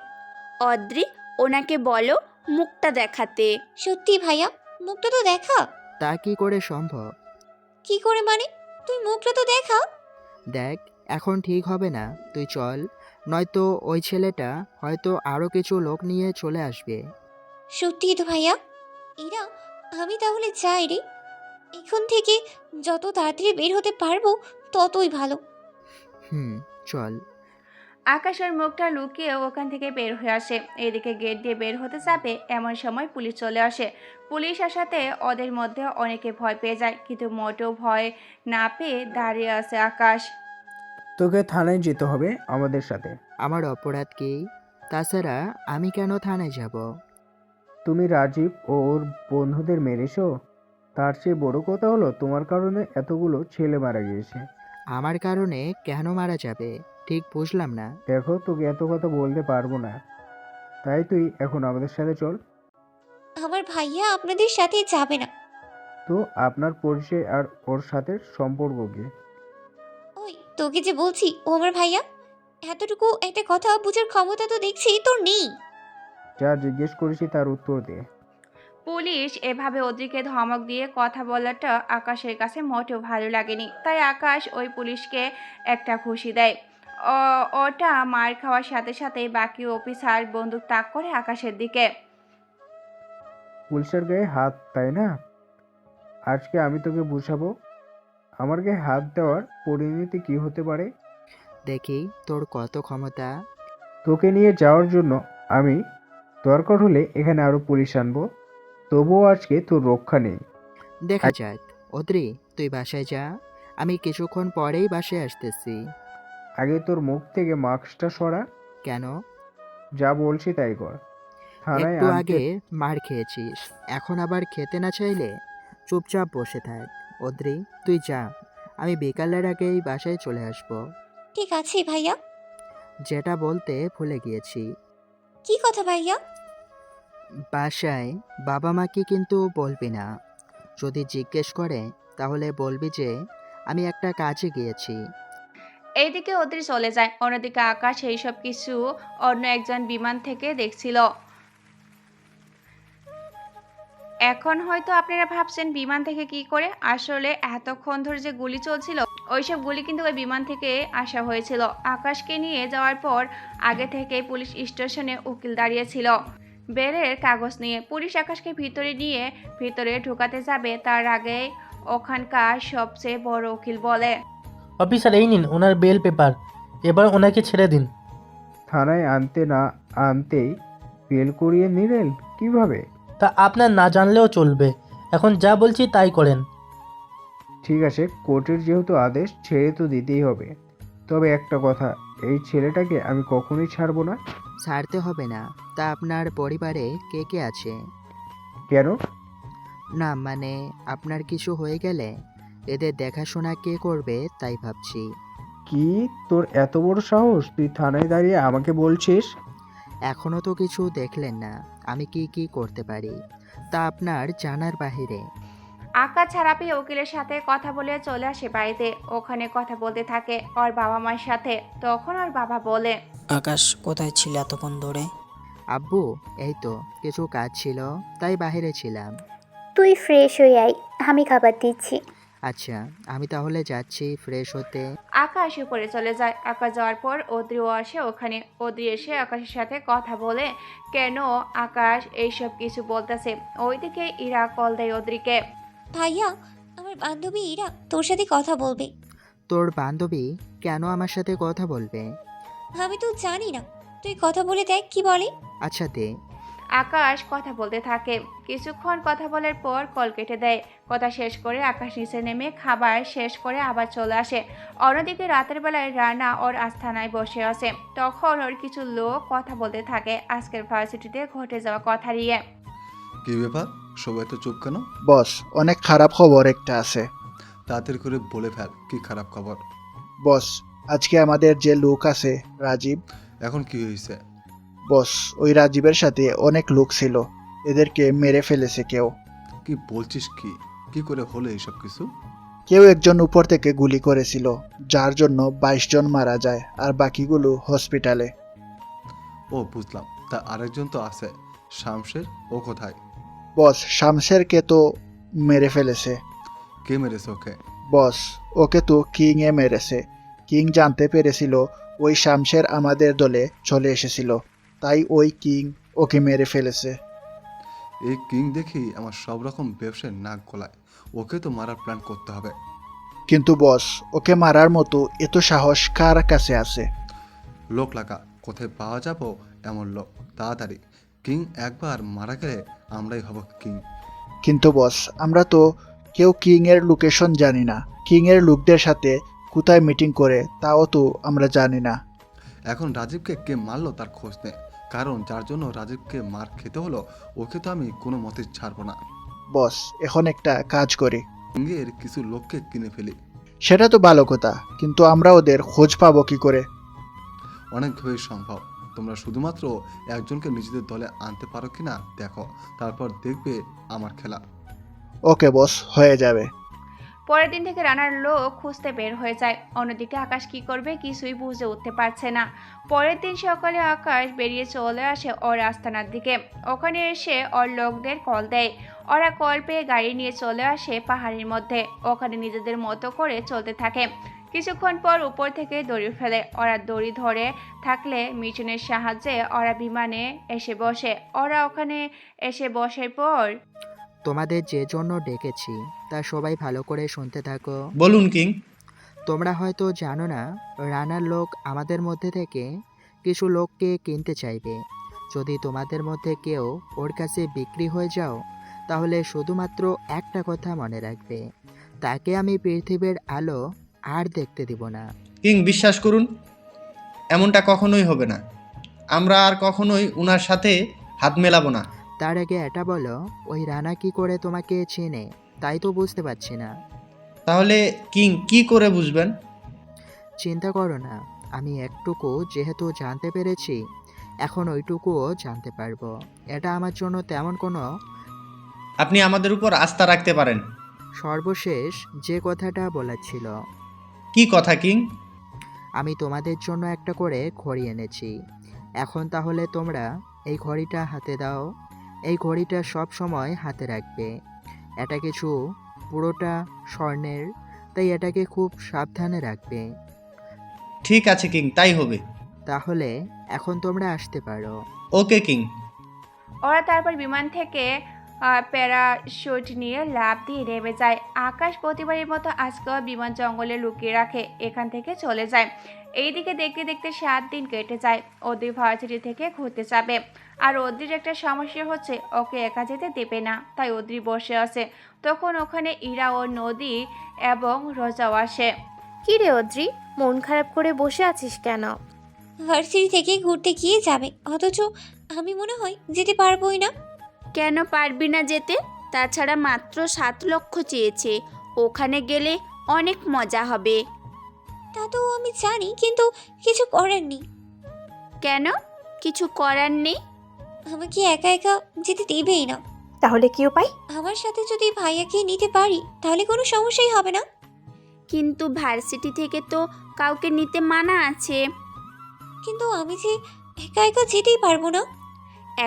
অদ্রি, ওনাকে বলো মুখটা দেখাতে। সত্যি ভাইয়া, মুখটা তো দেখা। তা কি করে সম্ভব? কি করে মানে? তুই মুখটা তো দেখা। দেখ, এখন ঠিক হবে না, তুই চল, নয়তো ওই ছেলেটা হয়তো আরও কিছু লোক নিয়ে চলে আসবে। সত্যি তো ভাইয়া। এরা, আমি তাহলে যাই রে। এখন থেকে যত তাড়াতাড়ি বের হতে পারবো ততই ভালো। চল। আকাশের মুখটা লুকিয়ে ওখান থেকে বের হয়ে আসে। এদিকে গেট দিয়ে বের হতে যাবে এমন সময় পুলিশ চলে আসে। পুলিশ আসাতে ওদের মধ্যে অনেকে ভয় পেয়ে যায়, কিন্তু মোটেও ভয় না পেয়ে দাঁড়িয়ে আছে আকাশ। তোকে থানায় যেতে হবে আমাদের সাথে। আমার অপরাধ কি? তাছাড়া আমি কেন থানায় যাব? তুমি রাজীব ও ওর বন্ধুদের মেরেছো। তার চেয়ে বড় কথা হলো তোমার কারণে এতগুলো ছেলে মারা গিয়েছে। আমার কারণে কেন মারা যাবে? ঠিক বুঝলাম না। দেখো, তোকে এত কথা বলতে পারবো না, তাই তুই এখন আমাদের সাথে চল। আমার ভাইয়া আপনাদের সাথে যাবে না। তো আপনার পরিচয় আর ওর সাথে সম্পর্ক কি? ওই তোকে যে বলছি ও আমার ভাইয়া, এতটুকু একটা কথা বোঝার ক্ষমতা তো দেখছি তোর নেই। যা জিজ্ঞেস করেছি তার উত্তর দে। পুলিশ এভাবে ওদিকে ধমক দিয়ে কথা বলাটা আকাশের কাছে মোটেও ভালো লাগেনি। তাই আকাশ ওই পুলিশকে একটা ঘুষি দেয়। ওটা মার খাওয়ার সাথে সাথে বাকি অফিসার বন্দুক তাক করে আকাশের দিকে। পুলিশের গায়ে হাত, তাই না? আজকে আমি তোকে বুঝাবো আমার গায়ে হাত দেওয়ার পরিণতি কি হতে পারে। দেখি তোর কত ক্ষমতা। তোকে নিয়ে যাওয়ার জন্য আমি দরকার হলে এখানে আরো পুলিশ আনবো, তবুও আজকে তোর রক্ষা নেই। দেখা যাক। অদ্রি, তুই বাসায় যা, আমি কিছুক্ষণ পরেই বাসায় আসতেছি। আগে তোর মুখ থেকে মাস্কটা সরা। কেন? যা বলছি তাই কর। থানায় একটু আনতে আগে মার খেয়েছিস, এখন আবার খেতে না চাইলে চুপচাপ বসে থাক। অদ্রি, তুই যা, আমি বিকালের আগেই বাসায় চলে আসব। ঠিক আছে ভাইয়া। যেটা বলতে ভুলে গিয়েছি, কি কথা ভাইয়া? বাসায় বাবা মাকে কিন্তু বলবি না। যদি জিজ্ঞেস করে তাহলে বলবি যে আমি একটা কাজে গিয়েছি। এইদিকে ওদের চলে যায়। অন্যদিকে আকাশ এইসব কিছু অন্য একজন বিমান থেকে দেখছিল। এখন হয়তো আপনারা ভাবছেন বিমান থেকে কি করে, আসলে এতক্ষণ ধরে যে গুলি চলছিল ওইসব গুলি কিন্তু ওই বিমান থেকে আসা হয়েছিল। আকাশকে নিয়ে যাওয়ার পর আগে থেকে পুলিশ স্টেশনে উকিল দাঁড়িয়েছিল বেলের কাগজ নিয়ে। পুলিশ আকাশকে ভিতরে ঢোকাতে যাবে তার আগে ওখানকার সবচেয়ে বড় উকিল বলে, অফিসার এই নিন ওনার বেল পেপার, এবার ওনাকে ছেড়ে দিন। থানায় আনতে না আনতেই বেল করিয়ে নিলেন কিভাবে? তা আপনার না জানলেও চলবে, এখন যা বলছি তাই করেন। ঠিক আছে, কোর্টের যেহেতু আদেশ, ছেড়ে তো দিতেই হবে। তবে একটা কথা, এই ছেলেটাকে আমি কখনোই ছাড়বো না। ছাড়তে হবে না। তা আপনার পরিবারে কে কে আছে? কেন? না মানে আপনার কিছু হয়ে গেলে এদের দেখাশোনা কে করবে তাই ভাবছি। কি, তোর এত বড় সাহস, তুই থানায় দাঁড়িয়ে আমাকে বলছিস? এখনো তো কিছু দেখলেন না আমি কি কি করতে পারি, তা আপনার জানার বাহিরে। আকাশ ছাড়া পেয়ে উকিলের সাথে কথা বলে চলে আসে বাড়িতে। ওখানে কথা বলতে থাকে ওর বাবা মায়ের সাথে। তখন ওর বাবা বলে, আকাশ কোথায় ছিল এতক্ষণ ধরে? আব্বু, এই তো কিছু কাজ ছিল তাই বাইরে ছিলাম। তুই ফ্রেশ হয়ে আয়, আমি খাবার দিচ্ছি। আচ্ছা, আমি তাহলে যাচ্ছি ফ্রেশ হতে। আকাশ উপরে চলে যায়। আকাশ যাওয়ার পর অদ্রিও আসে ওখানে। অদ্রি এসে আকাশের সাথে কথা বলে কেন আকাশ এইসব কিছু বলতেছে। ওইদিকে ইরা কল দেয় অদ্রিকে। ভাইয়া, আমার বান্ধবী ইরা তোর সাথে কথা বলবে। তোর বান্ধবী কেন আমার সাথে কথা বলবে? আমি তো জানি না, তুই কথা বলে দেখ কি বলে। আচ্ছা দে। আকাশ কথা বলতে থাকে। কিছুক্ষণ কথা বলার পর কল কেটে দেয়। কথা শেষ করে আকাশ নিচে নেমে খাবার শেষ করে আবার চলে আসে। অন্যদিকে রাতের বেলায় রানা ওর আস্থানায় বসে আছে। তখন ওর কিছু লোক কথা বলতে থাকে আজকের ভার্সিটিতে ঘটে যাওয়া কথা নিয়ে। কি ব্যাপার, সবাই তো চুপ কেন? বস, অনেক খারাপ খবর একটা আছে। তাড়াতাড়ি করে বলে ফেল, কি খারাপ খবর? বস, আজকে আমাদের যে লোক আছে রাজীব। এখন কি হয়েছে? বস, ওই রাজীবের সাথে অনেক লোক ছিল, এদেরকে মেরে ফেলেছে কেউ। কি বলছিস? কি কি করে হলো এইসব কিছু? কেউ একজন উপর থেকে গুলি করেছিল, যার জন্য 22 জন মারা যায় আর বাকিগুলো হসপিটালে। ও বুঝলাম। তা আরেকজন তো আছে, শামশের, ও কোথায়? বস, শামশেরকে তো মেরে ফেলেছে। কে মেরেছে ওকে? বস, ওকে তো কিং এ মেরেছে। কিং জানতে পেরেছিল ওই শামশের আমাদের দলে চলে এসেছিল, তাই ওই কিং ওকে মেরে ফেলেছে। এই কিং দেখি আমার সব রকম ব্যবসায় নাক গলায়। ওকে তো মারার প্ল্যান করতে হবে। কিন্তু বস, ওকে মারার মতো এত সাহস কার কাছে আছে? লোক লাগা, কোথায় পাওয়া যাবো এমন লোক? তাড়াতাড়ি। কিং একবার মারা গেলে আমরাই হব কিং। কিন্তু বস, আমরা তো কেউ কিং এর লোকেশন জানি না। কিং এর লোকদের সাথে কোথায় মিটিং করে তাও তো আমরা জানি না। এখন রাজীবকে কে মারলো তার খোঁজ নে, কারণ যার জন্য রাজীবকে মার খেতে হলো ওকে তো আমি কোনো মতে ছাড়বো না। বস, এখন একটা কাজ করি, কিংয়ের কিছু লোককে কিনে ফেলি। সেটা তো ভালো কথা, কিন্তু আমরা ওদের খোঁজ পাবো কি করে? অনেকভাবেই সম্ভব। তোমরা শুধুমাত্র একজনকে নিজেদের দলে আনতে পারো কিনা দেখো, তারপর দেখবে আমার খেলা। ওকে বস, হয়ে যাবে। পরের দিন থেকে রানার লোক খুঁজতে বের হয়ে যায়। অন্যদিকে আকাশ কি করবে কিছুই বুঝে উঠতে পারছে না। পরের দিন সকালে আকাশ বেরিয়ে চলে আসে ওর আস্তানার দিকে। ওখানে এসে ওর লোকদের কল দেয়। ওরা কল পেয়ে গাড়ি নিয়ে চলে আসে পাহাড়ের মধ্যে। ওখানে নিজেদের মতো করে চলতে থাকে। কিছুক্ষণ পর উপর থেকে দড়ি ফেলে। ওরা দড়ি ধরে থাকলে মিশনের সাহায্যে ওরা বিমানে এসে বসে। ওরা ওখানে এসে বসার পর তোমাদের যে জন্য ডেকেছি তা সবাই ভালো করে শুনতে থাকো। বলুন কিং। তোমরা হয়তো জানো না, রানার লোক আমাদের মধ্যে থেকে কিছু লোককে কিনতে চাইবে। যদি তোমাদের মধ্যে কেউ ওর কাছে বিক্রি হয়ে যাও, তাহলে শুধুমাত্র একটা কথা মনে রাখবে, তাকে আমি পৃথিবীর আলো আর দেখতে দিব না। কিং বিশ্বাস করুন, এমনটা কখনোই হবে না। আমরা আর কখনোই উনার সাথে হাত মেলাবো না। তার আগে এটা বলো, ওই রানা কি করে তোমাকে চেনে? তাই তো বুঝতে পারছি না। তাহলে কিং কি করে বুঝবেন? চিন্তা করো না, আমি একটুকু যেহেতু জানতে পেরেছি, এখন ওইটুকুও জানতে পারবো। এটা আমার জন্য তেমন কোনো। আপনি আমাদের উপর আস্থা রাখতে পারেন। সর্বশেষ যে কথাটা বলার ছিল। কি কথা কিং? আমি তোমাদের জন্য একটা করে ঘড়ি এনেছি। এখন তাহলে তোমরা এই ঘড়িটা হাতে দাও। এই ঘড়িটা সব সময় হাতে রাখবে। এটা কিছু পুরোটা স্বর্ণের, তাই এটাকে খুব সাবধানে রাখবে। ঠিক আছে কিং, তাই হবে। তাহলে এখন তোমরা আসতে পারো। Okay king. ওরা তারপর বিমান থেকে প্যারাশুট নিয়ে লাফ দিয়ে নেমে যায়। আকাশ প্রতিবারের মতো আজকেও বিমান জঙ্গলে লুকিয়ে রাখে, এখান থেকে চলে যায়। এইদিকে দেখতে দেখতে 7 দিন কেটে যায়। ওদের ভার্সিটি থেকে ঘুরতে যাবে, আর ওদের একটা সমস্যা হচ্ছে, ওকে একা যেতে দেবে না, তাই ওদ্রি বসে আছে। তখন ওখানে ইরা ও নদী এবং রোজাও আসে। কি রে অদ্রি, মন খারাপ করে বসে আছিস কেন? ভার্সিটি থেকে ঘুরতে গিয়ে যাবে, অথচ আমি মনে হয় যেতে পারবোই না। কেন পারবি না যেতে? তাছাড়া মাত্র 7 লক্ষ চেয়েছে, ওখানে গেলে অনেক মজা হবে। তা তো আমি জানি, কিন্তু কিছু করার নেই। কেন কিছু করার নেই? আমাকে একা একা যেতে দেবেই না। তাহলে কি উপায়? আমার সাথে যদি ভাইয়াকে নিতে পারি তাহলে কোনো সমস্যাই হবে না। কিন্তু ভার্সিটি থেকে তো কাউকে নিতে মানা আছে। কিন্তু আমি যে একা একা যেতেই পারবো না।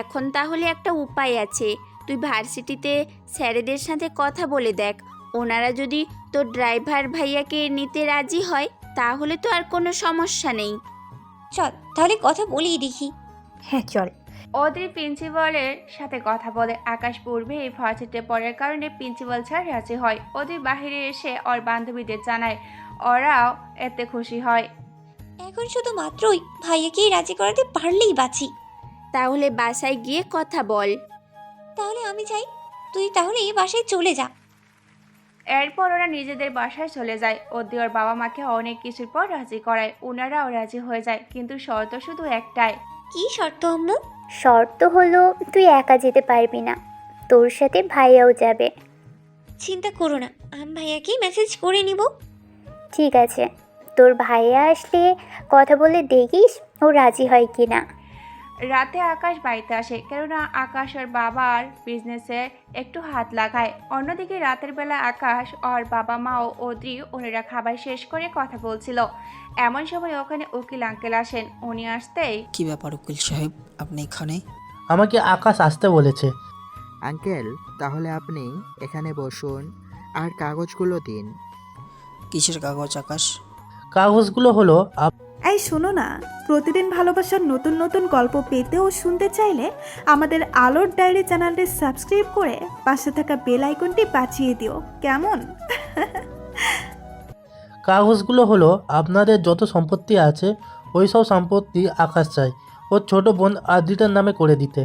এখন তাহলে একটা উপায় আছে, তুই ভার্সিটিতে স্যারেদের সাথে কথা বলে দেখ, ওনারা যদি তোর ড্রাইভার ভাইয়াকে নিতে রাজি হয় তাহলে তো আর কোনো সমস্যা নেই। চল তাহলে কথা বলেই দেখি। হ্যাঁ চল। অদ্রি প্রিন্সিপালের সাথে কথা বলে। আকাশ পূর্বে এই ভার্সিটিতে পড়ার কারণে প্রিন্সিপাল স্যার রাজি হয়। অদ্রি বাহিরে এসে ওর বান্ধবীদের জানায়, ওরাও এতে খুশি হয়। এখন শুধু মাত্রই ভাইয়াকেই রাজি করাতে পারলেই বাঁচি। তাহলে বাসায় গিয়ে কথা বল। তাহলে আমি যাই, তুই তাহলে এই বাসায় চলে যা। এরপর ওরা নিজেদের বাসায় চলে যায়। অদ্রি ওর বাবা মাকে অনেক কিছুর পর রাজি করায়। ওনারাও রাজি হয়ে যায়, কিন্তু শর্ত শুধু একটাই। কি শর্ত আম্মু? শর্ত হলো তুই একা যেতে পারবি না, তোর সাথে ভাইয়াও যাবে। চিন্তা করো না, আমি ভাইয়াকেই মেসেজ করে নিব। ঠিক আছে, তোর ভাইয়া আসলে কথা বলে দেখিস ও রাজি হয় কি না। রাতে আকাশ বাড়িতে আসে, কেননা আকাশ ওর বাবার বিজনেসে একটু হাত লাগায়। অন্যদিকে রাতের বেলা আকাশ, ওর বাবা মা ও অদ্রি ওনারা খাবার শেষ করে কথা বলছিল। এমন সময় ওখানে উকিল আঙ্কেল আসেন। উনি আসতেই, কি ব্যাপার উকিল সাহেব, আপনি এখানে? আমাকে আকাশ আসতে বলেছে। আঙ্কেল, তাহলে আপনি এখানে বসুন আর কাগজগুলো দিন। কিসের কাগজ আকাশ? কাগজগুলো হলো এই শোনো না, প্রতিদিন ভালোবাসার নতুন নতুন গল্প পেতে ও শুনতে চাইলে আমাদের আলোর ডায়েরি চ্যানেলটি সাবস্ক্রাইব করে পাশে থাকা বেল আইকনটি বাজিয়ে দিও, কেমন? কাগজগুলো হলো আপনাদের যত সম্পত্তি আছে ওই সব সম্পত্তি আকাশ চাই ওর ছোট বোন আদ্রিতার নামে করে দিতে।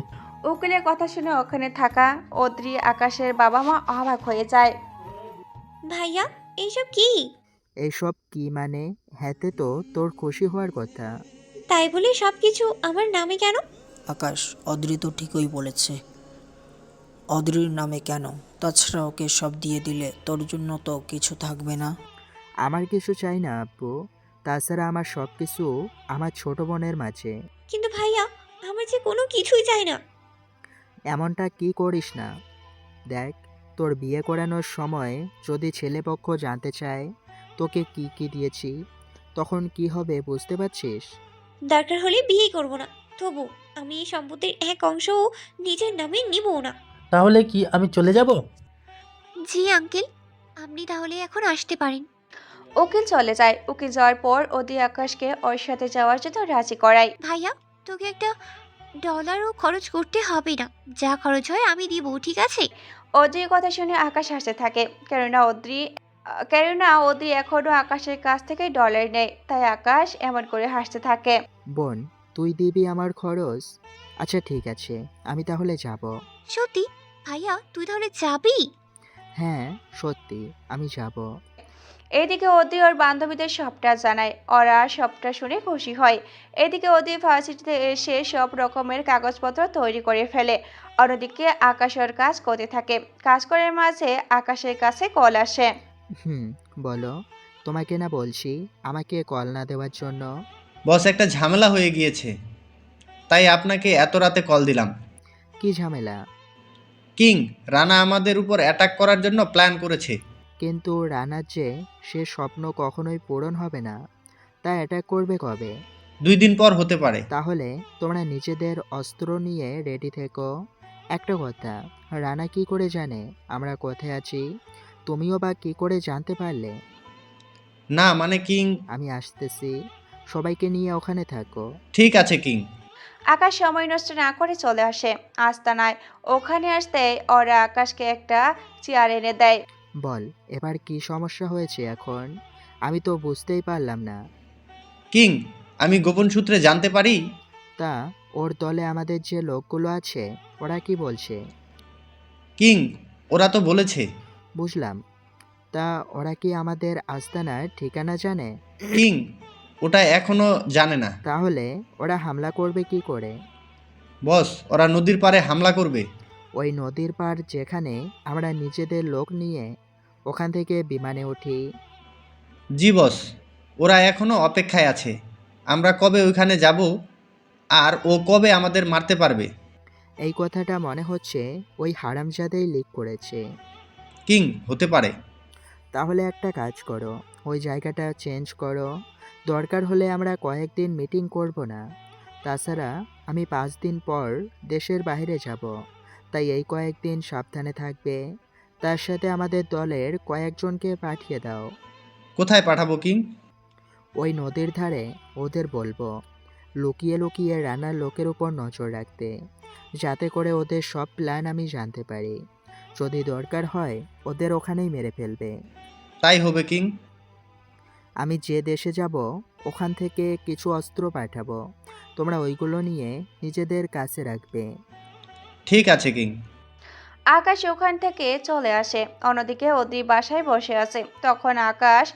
উকিলের কথা শুনে ওখানে থাকা অদ্রি, আকাশের বাবা মা অবাক হয়ে যায়। ভাইয়া এইসব কি? এইসব কি মানে? হ্যাঁতে তো তোর খুশি হওয়ার কথা। তাই বলে সব কিছু আমার নামে কেন? আকাশ, অদ্রি তো ঠিকই বলেছে। অদ্রির নামে কেন? তাছাড়া ওকে সব দিয়ে দিলে তোর জন্য তো কিছু থাকবে না। আমার কিছু চাই না আব্বু, তাছাড়া আমার সব কিছু আমার ছোট বোনের মাঝে। কিন্তু ভাইয়া আমার যে কোনো কিছুই চাই না। এমনটা কি করিস না। দেখ, তোর বিয়ে করানোর সময় যদি ছেলেপক্ষ জানতে চায় তোকে কি কি দিয়েছি, তখন কি হবে বুঝতে পারছিস? দরকার হলে বিয়ে করব না, তবু আমি এই সম্পত্তির এক অংশও নিজের নামে নিব না। তাহলে কি আমি চলে যাব? জি আঙ্কেল, আপনি তাহলে এখন আসতে পারেন। উকিল চলে যায়। উকিল যাওয়ার পর অদ্রি আকাশকে ওর সাথে যাওয়ার জন্য রাজি করায়। ভাইয়া তোকে একটা ডলারও খরচ করতে হবে না, যা খরচ হয় আমি দিব, ঠিক আছে? অদ্রির কথা শুনে আকাশ হাসতে থাকে, কেননা অদ্রি এখনো আকাশের কাছ থেকে ডলার নেয়। তাই আকাশ এমন করে হাসতে থাকে। বোন, তুই দিবি আমার খরচ? আচ্ছা ঠিক আছে, আমি তাহলে যাব। সত্যি ভাইয়া তুই তাহলে যাবি? হ্যাঁ সত্যি, আমি যাব। এদিকে অদ্রি ওর বান্ধবীদের সবটা জানায়। ওরা সবটা শুনে খুশি হয়। এদিকে অদ্রি ভার্সিটিতে এসে সব রকমের কাগজপত্র তৈরি করে ফেলে। অন্যদিকে আকাশ ওর কাজ করতে থাকে। কাজ করার মাঝে আকাশের কাছে কল আসে। বলো। তোমাকে না বলছি আমাকে কল না দেওয়ার জন্য? বস, একটা ঝামেলা হয়ে গিয়েছে, তাই আপনাকে এত রাতে কল দিলাম। কি ঝামেলা? কিং, রানা আমাদের উপর অ্যাটাক করার জন্য প্ল্যান করেছে। কিন্তু রানার যে সে স্বপ্ন কখনোই পূরণ হবে না, তা অ্যাটাক করবে কবে? 2 দিন পর হতে পারে। তাহলে তোমরা নিজেদের অস্ত্র নিয়ে রেডি থেকো। একটা কথা, রানা কি করে জানে আমরা কোথায় আছি? তুমিও বা কি করে জানতে পারলে? না মানে কিং। আমি আসতেছি, সবাইকে নিয়ে ওখানে থাকো। ঠিক আছে কিং। আকাশ সময় নষ্ট না করে চলে আসে আস্তানায়। ওখানে আসতে ওরা আকাশকে একটা চেয়ার এনে দেয়। বল, এবার কি সমস্যা হয়েছে এখন? আমি তো বুঝতেই পারলাম না। কিং, আমি গোপন সূত্রে জানতে পারি। তা ওর দলে আমাদের যে লোকগুলো আছে ওরা কি বলছে? কিং, ওরা তো বলেছে। বুঝলাম। তা ওরা কি আমাদের আস্তানার ঠিকানা জানে? কিং, ওটা এখনো জানে না। তাহলে ওরা হামলা করবে কি করে? বস, ওরা নদীর পাড়ে হামলা করবে। ওই নদীর পাড় যেখানে আমরা নিজেদের লোক নিয়ে ওখান থেকে বিমানে উঠি। জি বস, ওরা এখনো অপেক্ষায় আছে। আমরা কবে ওইখানে যাব আর ও কবে আমাদের মারতে পারবে? এই কথাটা মনে হচ্ছে ওই হারামজাদাই লিক করেছে। কিং, হতে পারে। তাহলে একটা কাজ করো, ওই জায়গাটা চেঞ্জ করো। দরকার হলে আমরা কয়েকদিন মিটিং করব না। তাছাড়া আমি 5 দিন পর দেশের বাইরে যাব, তাই এই কয়েকদিন সাবধানে থাকবে। তার সাথে আমাদের দলের কয়েকজনকে পাঠিয়ে দাও। কোথায় পাঠাবো কিং? ওই নদীর ধারে ওদের বলবো লুকিয়ে লুকিয়ে রান্নার লোকের উপর নজর রাখতে, যাতে করে ওদের সব প্ল্যান আমি জানতে পারি। যদি দরকার হয় ওদের ওখানেই মেরে ফেলবে। তাই হবে কিং। আমি যে দেশে যাব ওখান থেকে কিছু অস্ত্র পাঠাবো, তোমরা ওইগুলো নিয়ে নিজেদের কাছে রাখবে। ঠিক আছে কিং। আকাশ ওখান থেকে চলে আসে। অন্যদিকে অদ্রি বাসায় বসে আছে। তখন আকাশ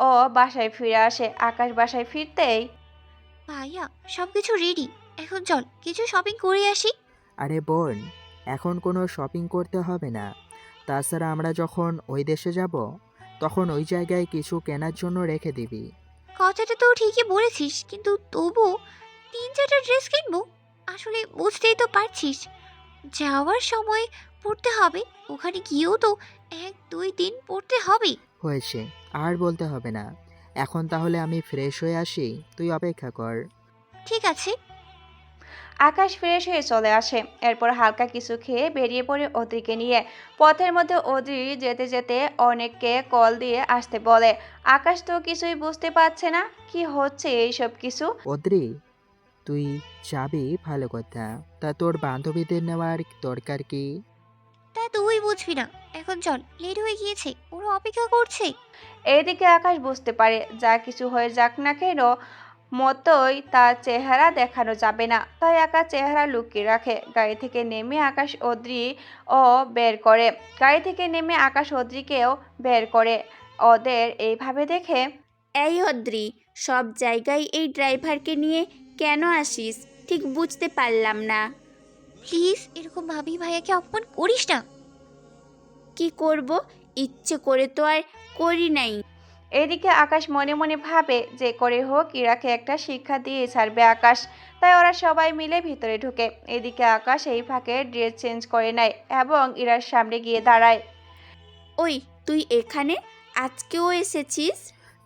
ও বাসায় ফিরে আসে। আকাশ বাসায় ফিরতেই, ভাইয়া সব কিছু রেডি, এখন চল কিছু শপিং করে আসি। আরে বোন, এখন কোনো শপিং করতে হবে না। তাছাড়া আমরা যখন ওই দেশে যাব তখন ওই জায়গায় কিছু কেনার জন্য রেখে দিবি। কথাটা তো ঠিকই বলেছিস, কিন্তু তবু 3-4টা ড্রেস কিনবো। আসলে বুঝতেই তো পারছিস, যাওয়ার সময় পড়তে হবে, ওখানে গিয়েও তো 1-2 দিন পড়তে হবে। হয়েছে, আর বলতে হবে না। এখন তাহলে আমি ফ্রেশ হয়ে আসি, তুই অপেক্ষা কর। ঠিক আছে। আকাশ ফ্রেশ হয়ে চলে আসে। এরপর হালকা কিছু খেয়ে বেরিয়ে পড়ে অদ্রিকে নিয়ে। পথের মধ্যে অদ্রি যেতে যেতে অনেককে কল দিয়ে আসতে বলে। আকাশ তো কিছুই বুঝতে পারছে না কি হচ্ছে এইসব কিছু। অদ্রি, তুই যাবি ভালো কথা, তা তোর বান্ধবীদের নেওয়ার দরকার কি? তা তুই বুঝবি না, এখন চল, লেট হয়ে গিয়েছে, ওরা অপেক্ষা করছে। এইদিকে আকাশ বুঝতে পারে যা কিছু হয়ে যাক না কেন মতোই তার চেহারা দেখানো যাবে না, তাই আকাশ চেহারা লুকিয়ে রাখে। গাড়ি থেকে নেমে আকাশ অদ্রি ও বের করে। গাড়ি থেকে নেমে আকাশ অদ্রিকেও বের করে। ওদের এইভাবে দেখে, এই অদ্রি, সব জায়গায় এই ড্রাইভারকে নিয়ে কেন আসিস ঠিক বুঝতে পারলাম না। প্লিজ এরকম ভাবি ভাইয়াকে অপমান করিস না। কি করব, ইচ্ছে করে তো আর করি নাই। এদিকে আকাশ মনে মনে ভাবে যে করে হোক ইরাকে একটা শিক্ষা দিয়ে ছাড়বে আকাশ। তাই ওরা সবাই মিলে ভিতরে ঢুকে। এদিকে আকাশ এই ফাঁকে ড্রেস চেঞ্জ করে নেয় এবং ইরার সামনে গিয়ে দাঁড়ায়। ওই, তুই এখানে আজকেও এসেছিস?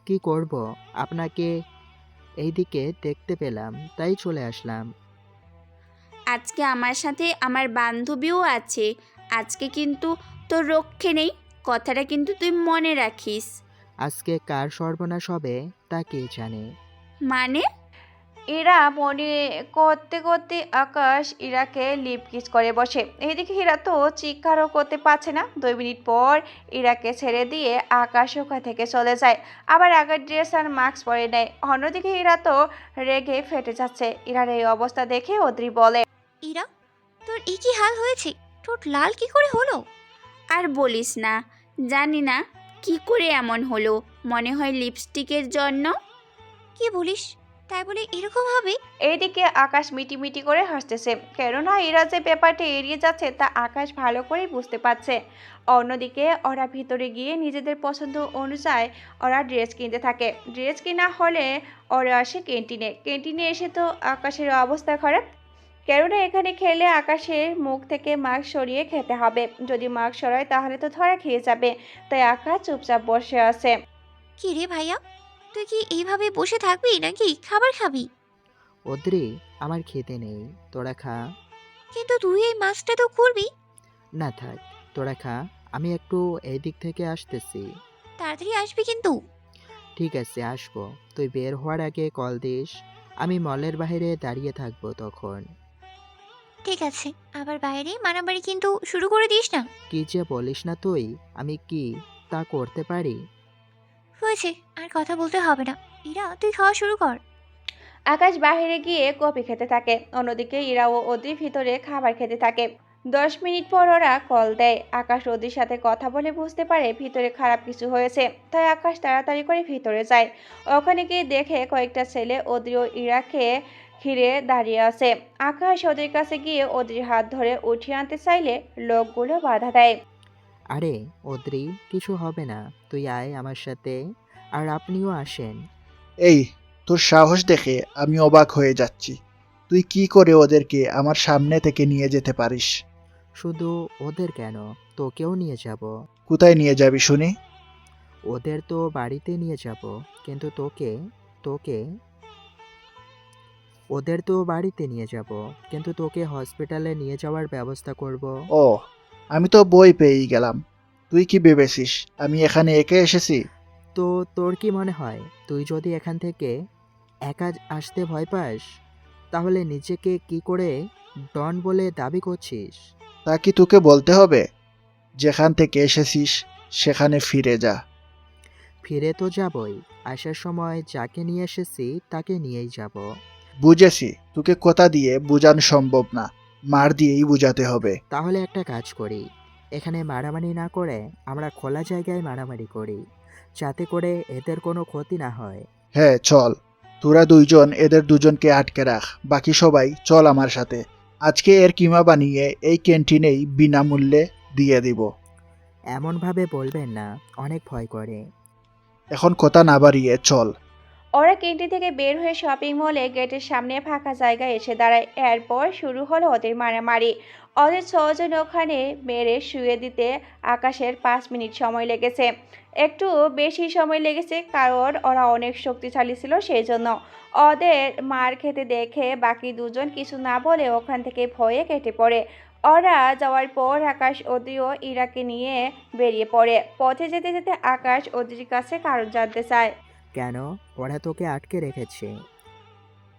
কি করব, আপনাকে এইদিকে দেখতে পেলাম তাই চলে আসলাম। আজকে আমার সাথে আমার বান্ধবীও আছে। আজকে কিন্তু তোর রক্ষে নেই, কথাটা কিন্তু তুই মনে রাখিস। আজকে কার সর্বনাশ হবে তা কে জানে। মানে? ইরা মনে করতে করতে আকাশ ইরাকে লিপ কিস করে বসে। এদিকে হীরা তো চিৎকারও করতে পারছে না। 2 মিনিট পর ইরাকে ছেড়ে দিয়ে আকাশ ওখান থেকে চলে যায়। আবার আগের ড্রেস আর মাস্ক পরে নেয়। অন্যদিকে ইরা তো রেগে ফেটে যাচ্ছে। ইরার এই অবস্থা দেখে অদ্রি বলে, ইরা, তোর এই কি হাল হয়েছে? ঠোঁট লাল কি করে হলো? আর বলিস না, জানি না কি করে এমন হলো, মনে হয় লিপস্টিকের জন্য। কি বলিস? তাই বলে এরকম হবে? এইদিকে আকাশ মিটিমিটি করে হাসতেছে, কেননা ইরা যে ব্যাপারটা এড়িয়ে যাচ্ছে তা আকাশ ভালো করেই বুঝতে পারছে। অন্যদিকে ওরা ভিতরে গিয়ে নিজেদের পছন্দ অনুযায়ী ওরা ড্রেস কিনতে থাকে। ড্রেস কিনা হলে ওরা আসে ক্যান্টিনে। ক্যান্টিনে এসে তো আকাশের অবস্থা খারাপ, কেননা এখানে খেলে আকাশের মুখ থেকে মাস্ক সরিয়ে খেতে হবে। যদি মাস্ক সরায় তাহলে তো ধরা খেয়ে যাবে। তাই আকাশ চুপচাপ বসে আছে। কি রে ভাইয়া, তুই কি এইভাবে বসে থাকবি নাকি খাবার খাবি? অদ্রি, আমার খেতে নেই, তোরা খা। কিন্তু তুই এই মাছটা তো খুলবি। না থাক, তোরা খা, আমি একটু এই দিক থেকে আসতেছি। তাড়াতাড়ি আসবি কিন্তু। ঠিক আছে, আসবো। তুই বের হওয়ার আগে কল দিস, আমি মলের বাইরে দাঁড়িয়ে থাকবো তখন। ঠিক আছে, আবার বাইরে মারামারি কিন্তু শুরু করে দিস না। কি যে বলিস না তুই, আমি কি তা করতে পারি? হয়েছে, আর কথা বলতে হবে না। ইরা, তুই খাওয়া শুরু কর। আকাশ বাইরে গিয়ে কফি খেতে থাকে। অন্যদিকে ইরা ও অদ্রি ভিতরে খাবার খেতে থাকে। 10 মিনিট পর ওরা কল দেয়। আকাশ অদ্রির সাথে কথা বলে বুঝতে পারে ভিতরে খারাপ কিছু হয়েছে। তাই আকাশ তাড়াতাড়ি করে ভিতরে যায়। ওখানে গিয়ে দেখে কয়েকটা ছেলে অদ্রি ও ইরাকে ঘিরে দাঁড়িয়ে আছে। আকাশ ওদের কাছে গিয়ে অদ্রির হাত ধরে উঠিয়ে আনতে চাইলে লোকগুলো বাধা দেয়। আরে অদ্রি, কিছু হবে না, তুই আয় আমার সাথে, আর আপনিও আসেন। এই, তোর সাহস দেখে আমি অবাক হয়ে যাচ্ছি। তুই কি করে ওদেরকে আমার সামনে থেকে নিয়ে যেতে পারিস? শুধু ওদের কেন, তোকেও নিয়ে যাব। কোথায় নিয়ে যাবি শুনি? ওদের তো বাড়িতে নিয়ে যাব, কিন্তু তোকে তোকে ওদের তো বাড়িতে নিয়ে যাব, কিন্তু তোকে হসপিটালে নিয়ে যাওয়ার ব্যবস্থা করব। ও, আমি তো বই পেয়েই গেলাম। তুই কি ভেবেছিস আমি এখানে একা এসেছি? তো তোর কি মনে হয় তুই যদি এখান থেকে একা আসতে ভয় পাস তাহলে নিজেকে কি করে ডন বলে দাবি করছিস? তা কি তোকে বলতে হবে? যেখান থেকে এসেছিস সেখানে ফিরে যা। ফিরে তো যাবই, আসার সময় যাকে নিয়ে এসেছি তাকে নিয়েই যাব। বুঝেছি, তোকে কথা দিয়ে বোঝানো সম্ভব না, মার দিয়েই বোঝাতে হবে। তাহলে একটা কাজ করি, এখানে মারামারি না করে আমরা খোলা জায়গায় মারামারি করি, যাতে করে এদের কোনো ক্ষতি না হয়। হ্যাঁ চল, তোরা দুইজন এদের দুজনকে আটকে রাখ, বাকি সবাই চল আমার সাথে। আজকে এর কিমা বানিয়ে এই ক্যান্টিনেই বিনামূল্যে দিয়ে দিব। এমনভাবে বলবেন না, অনেক ভয় করে। এখন কথা না বাড়িয়ে চল। ওরা ক্যান্টিন থেকে বের হয়ে শপিং মলে গেটের সামনে ফাঁকা জায়গায় এসে দাঁড়ায়। এরপর শুরু হলো ওদের মারামারি। ওদের ছজন ওখানে মেরে শুয়ে দিতে আকাশের 5 মিনিট সময় লেগেছে। একটু বেশি সময় লেগেছে, কারণ ওরা অনেক শক্তিশালী ছিল, সেই জন্য। ওদের মার খেতে দেখে বাকি দুজন কিছু না বলে ওখান থেকে ভয়ে কেটে পড়ে। ওরা যাওয়ার পর আকাশ অদিও ইরাকে নিয়ে বেরিয়ে পড়ে। পথে যেতে যেতে আকাশ ওদের কাছে কারণ জানতে চায়। কেন ওরা তোকে আটকে রেখেছে?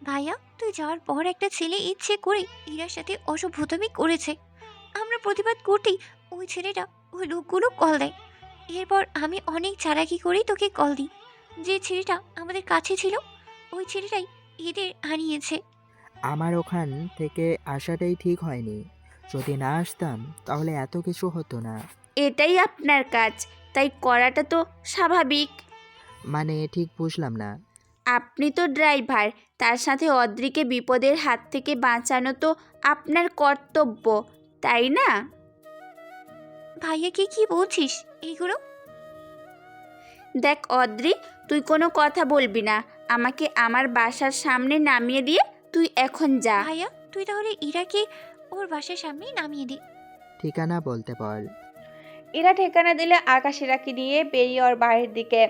ভাইয়া, তুই যাওয়ার পর একটা ছেলে ইচ্ছে করে ইরার সাথে অসভ্যতামি করেছে। আমরা প্রতিবাদ করতেই ওই ছেলেটা ওই লোকগুলো কল দেয়। এরপর আমি অনেক চালাকি করেই তোকে কল দিই। যে ছেলেটা আমাদের কাছে ছিল ওই ছেলেটাই এদের আনিয়েছে। আমার ওখান থেকে আসাটাই ঠিক হয়নি, যদি না আসতাম তাহলে এত কিছু হতো না। এটাই আপনার কাজ, তাই করাটা তো স্বাভাবিক। মানে ঠিক বুঝলাম না। আপনি তো ড্রাইভার, তার সাথে অদ্রিকে বিপদের হাত থেকে বাঁচানো তো আপনার কর্তব্য, তাই না? ভাইয়াকে কি বলছিস এগুলো? দেখ অদ্রি, তুই কোনো কথা বলবি না। আমাকে আমার বাসার সামনে নামিয়ে দিয়ে তুই এখন যা। ভাইয়া, তুই তাহলে ইরাকে ওর বাসার সামনেই নামিয়ে দে। ঠিকানা বলতে বল। ইরা ঠিকানা দিলে আকাশ ইরাকে নিয়ে বেরিয়ে ওর বাড়ির দিকে।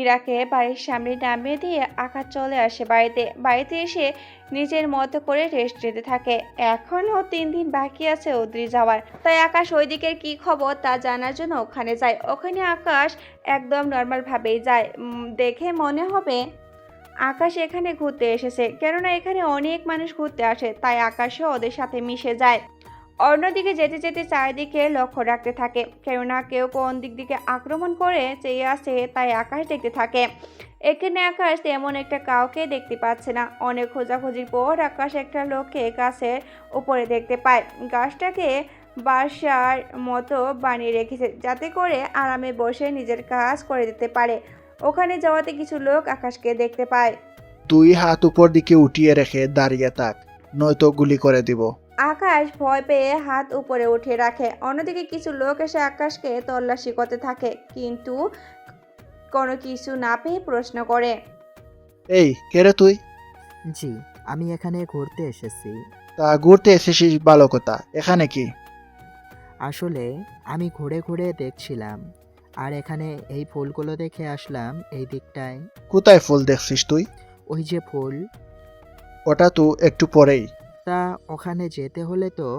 ইরাকে বাড়ির সামনে নামিয়ে দিয়ে আকাশ চলে আসে বাড়িতে এসে নিজের মতো করে রেস্ট নিতে থাকে। এখনও 3 দিন বাকি আছে অদ্রি যাওয়ার, তাই আকাশ ওই দিকের কী খবর তা জানার জন্য ওখানে যায়। ওখানে আকাশ একদম নর্মালভাবেই যায়। দেখে মনে হবে আকাশ এখানে ঘুরতে এসেছে, কেননা এখানে অনেক মানুষ ঘুরতে আসে, তাই আকাশও ওদের সাথে মিশে যায়। অন্যদিকে যেতে যেতে চারিদিকে লক্ষ্য রাখতে থাকে, কেননা কেউ কোন দিক থেকে আক্রমণ করে চেয়ে আসে, তাই আকাশ দেখতে থাকে। এখানে আকাশ তেমন একটা কাউকে দেখতে পাচ্ছে না। অনেক খোঁজাখুঁজির পর আকাশ একটা লোককে গাছের উপরে দেখতে পায়। গাছটাকে বাসার মতো বানিয়ে রেখেছে, যাতে করে আরামে বসে নিজের কাজ করে দিতে পারে। ওখানে যাওয়াতে কিছু লোক আকাশকে দেখতে পায়। তুই হাত উপর দিকে উঠিয়ে রেখে দাঁড়িয়ে থাক, নয়তো গুলি করে দিব। আকাশ ভয় পেয়ে হাত উপরে উঠিয়ে রাখে। অন্যদিকে কিছু লোক এসে আকাশকে তল্লাশি করতে থাকে, কিন্তু কোনো কিছু না পেয়ে প্রশ্ন করে, এই কে রে তুই? জি, আমি এখানে ঘুরতে এসেছি। তা ঘুরতে এসেছিস ভালো কথা, এখানে কি? আসলে আমি ঘুরে ঘুরে দেখছিলাম, আর এখানে এই ফুলগুলো দেখে আসলাম এই দিকটায়। কোথায় ফুল দেখছিস তুই? ওই যে ফুল। ওটা তো একটু পরেই। তা ওখানে যেতে হলে তো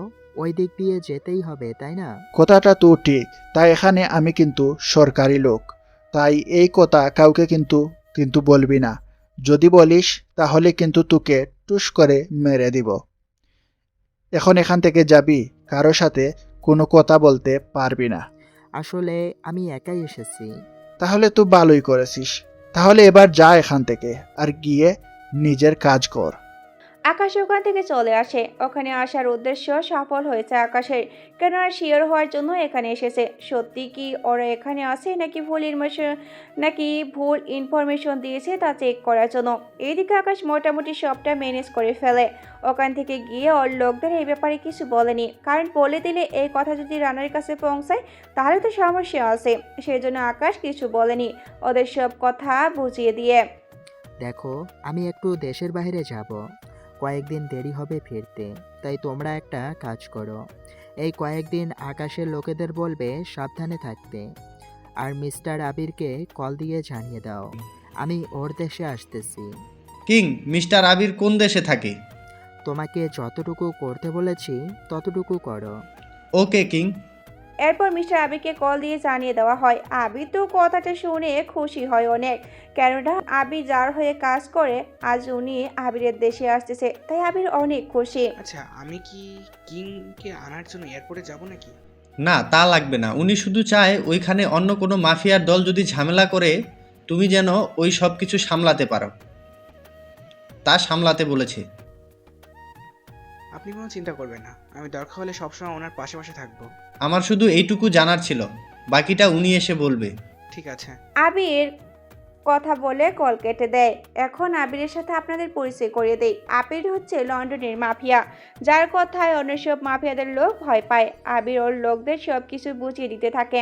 ওই দিক দিয়ে যেতেই হবে, তাই না? কথাটা তো ঠিক, তাই এখানে আমি কিন্তু সরকারি লোক, তাই এই কথা কাউকে কিন্তু বলবি না। যদি বলিস তাহলে কিন্তু তোকে টুস করে মেরে দিব। এখন এখান থেকে যাবি, কারো সাথে কোনো কথা বলতে পারবি না। আসলে আমি একাই এসেছি। তাহলে তো ভালোই করেছিস, তাহলে এবার যা এখান থেকে, আর গিয়ে নিজের কাজ কর। আকাশ ওখান থেকে চলে আসে। ওখানে আসার উদ্দেশ্য সফল হয়েছে আকাশের, কেননা শিওর হওয়ার জন্য এখানে এসেছে। সত্যি কি ওরা এখানে আসে নাকি ভুল ইনফরমেশন দিয়েছে তা চেক করার জন্য। এইদিকে আকাশ মোটামুটি সবটা ম্যানেজ করে ফেলে। ওখান থেকে গিয়ে ওর লোকদের এই ব্যাপারে কিছু বলেনি, কারণ বলে দিলে এই কথা যদি রানার কাছে পৌঁছায় তাহলে তো সমস্যা আছে। সেই জন্য আকাশ কিছু বলেনি, ওদের সব কথা বুঝিয়ে দিয়ে। দেখো, আমি একটু দেশের বাইরে যাব, কয়েকদিন দেরি হবে ফিরতে, তাই তোমরা একটা কাজ করো, এই কয়েকদিন আকাশের লোকেদের বলবে সাবধানে থাকতে, আর মিস্টার আবিরকে কল দিয়ে জানিয়ে দাও আমি ওর দেশে আসতেছি। কিং, মিস্টার আবির কোন দেশে থাকে? তোমাকে যতটুকু করতে বলেছি ততটুকু করো। Okay king. এরপর মিস্টার আবিরকে কল দিয়ে জানিয়ে দেওয়া হয়। আবির তো কথাটা শুনে খুশি হয় অনেক, কেননা আবির যার হয়ে কাজ করে আজ উনি আবিরের দেশে আসতেছে, তাই আবির অনেক খুশি। আচ্ছা, আমি কি কিংকে আনার জন্য এয়ারপোর্টে যাব নাকি? না, তা লাগবে না। উনি শুধু চায় ওইখানে অন্য কোনো মাফিয়ার দল যদি ঝামেলা করে তুমি যেন ওই সব কিছু সামলাতে পারো, তা সামলাতে বলেছে। আপনি কোনো চিন্তা করবেন না, আমি দরকার হলে সবসময় ওনার পাশে পাশে থাকবো। আমার শুধু এইটুকু জানার ছিল, বাকিটা উনি এসে বলবে। ঠিক আছে। আবির কথা বলে কল কেটে দেয়। এখন আবিরের সাথে আপনাদের পরিচয় করিয়ে দেয়। আবির হচ্ছে লন্ডনের মাফিয়া, যার কথায় অন্য সব মাফিয়াদের লোক ভয় পায়। আবির ওর লোকদের সব কিছু বুঝিয়ে দিতে থাকে।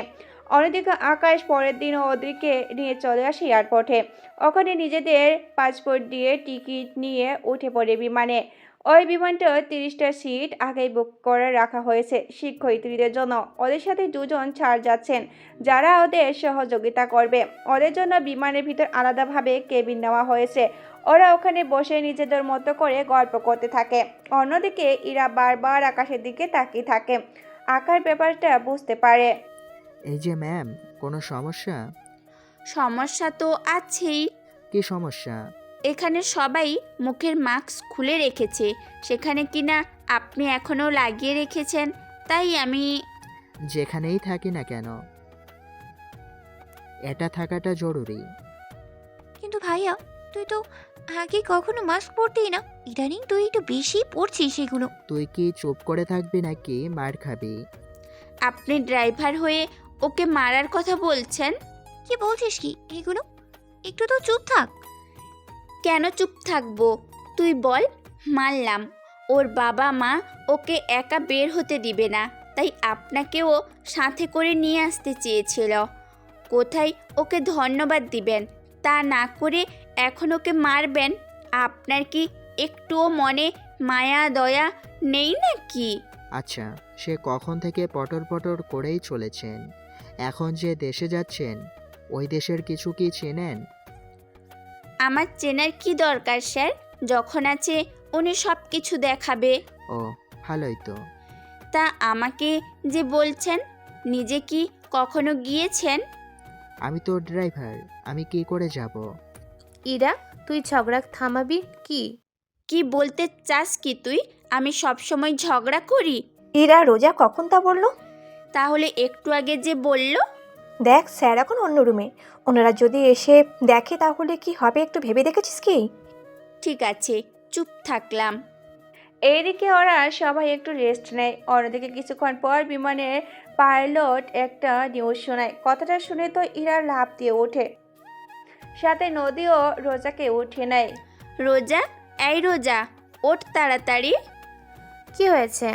অন্যদিকে আকাশ পরের দিন ওদেরকে নিয়ে চলে আসে এয়ারপোর্টে। ওখানে নিজেদের পাসপোর্ট দিয়ে টিকিট নিয়ে উঠে পড়ে বিমানে। ওই বিমানটা 30টা সিট আগেই বুক করে রাখা হয়েছে শিক্ষার্থীদের জন্য। ওদের সাথে দুজন ছাড় যাচ্ছেন, যারা ওদের সহযোগিতা করবে। ওদের জন্য বিমানের ভিতর আলাদাভাবে কেবিন নেওয়া হয়েছে। ওরা ওখানে বসে নিজেদের মতো করে গল্প করতে থাকে। অন্যদিকে ইরা বারবার আকাশের দিকে তাকিয়ে থাকে। আকার ব্যাপারটা বুঝতে পারে। এই যে ম্যাম, কোনো সমস্যা? সমস্যা তো আছেই। কি সমস্যা? এখানে সবাই মুখের মাস্ক খুলে রেখেছে, সেখানে কিনা আপনি এখনও লাগিয়ে রেখেছেন, তাই আমি। যেখানেই থাকি না কেন, এটা থাকাটা জরুরি। কিন্তু ভাইয়া, তুই তো আগে কখনো মাস্ক পরতেই না, ইদানিং তুই একটু বেশি পরছিস সেগুলো। তুই কি চুপ করে থাকবি নাকি মার খাবি? আপনি ড্রাইভার হয়ে ওকে মারার কথা বলছেন? কি বলছিস কি এগুলো? একটু তো চুপ থাক। কেন চুপ থাকবো? তুই বল। মানলাম ওর বাবা মা ওকে একা বের হতে দিবে না, তাই আপনাকেও সাথে করে নিয়ে আসতে চেয়েছিল। কোথায় ওকে ধন্যবাদ দিবেন, তা না করে এখন ওকে মারবেন? আপনার কি একটুও মনে মায়া দয়া নেই নাকি? আচ্ছা, সে কখন থেকে পটর পটর করেই চলেছেন। এখন যে দেশে যাচ্ছেন, ওই দেশের কিছু কি চেনেন? আমার চেনার কি দরকার স্যার? যখন আছে উনি সব কিছু দেখাবে। ও, ভালোই তো। তা আমাকে যে বলছেন, নিজে কি কখনো গিয়েছেন? আমি তো ড্রাইভার, আমি কি করে যাব? ইরা, তুই ঝগড়া থামাবি কি? কি বলতে চাস কি তুই? আমি সব সময় ঝগড়া করি? ইরা, রোজা কখন তা বললো? তাহলে একটু আগে যে বলল। দেখ, স্যার এখন অন্য রুমে, ওনারা যদি এসে দেখে তাহলে কি হবে একটু ভেবে দেখেছিস কি? ঠিক আছে, চুপ থাকলাম। এইদিকে ওরা সবাই একটু রেস্ট নেয়। অন্যদিকে কিছুক্ষণ পর বিমানের পাইলট একটা নিউজ শোনায়। কথাটা শুনে তো ইরা লাফ দিয়ে ওঠে, সাথে নদীও রোজাকে উঠে নেয়। রোজা, এই রোজা, ওঠ তাড়াতাড়ি। কি হয়েছে?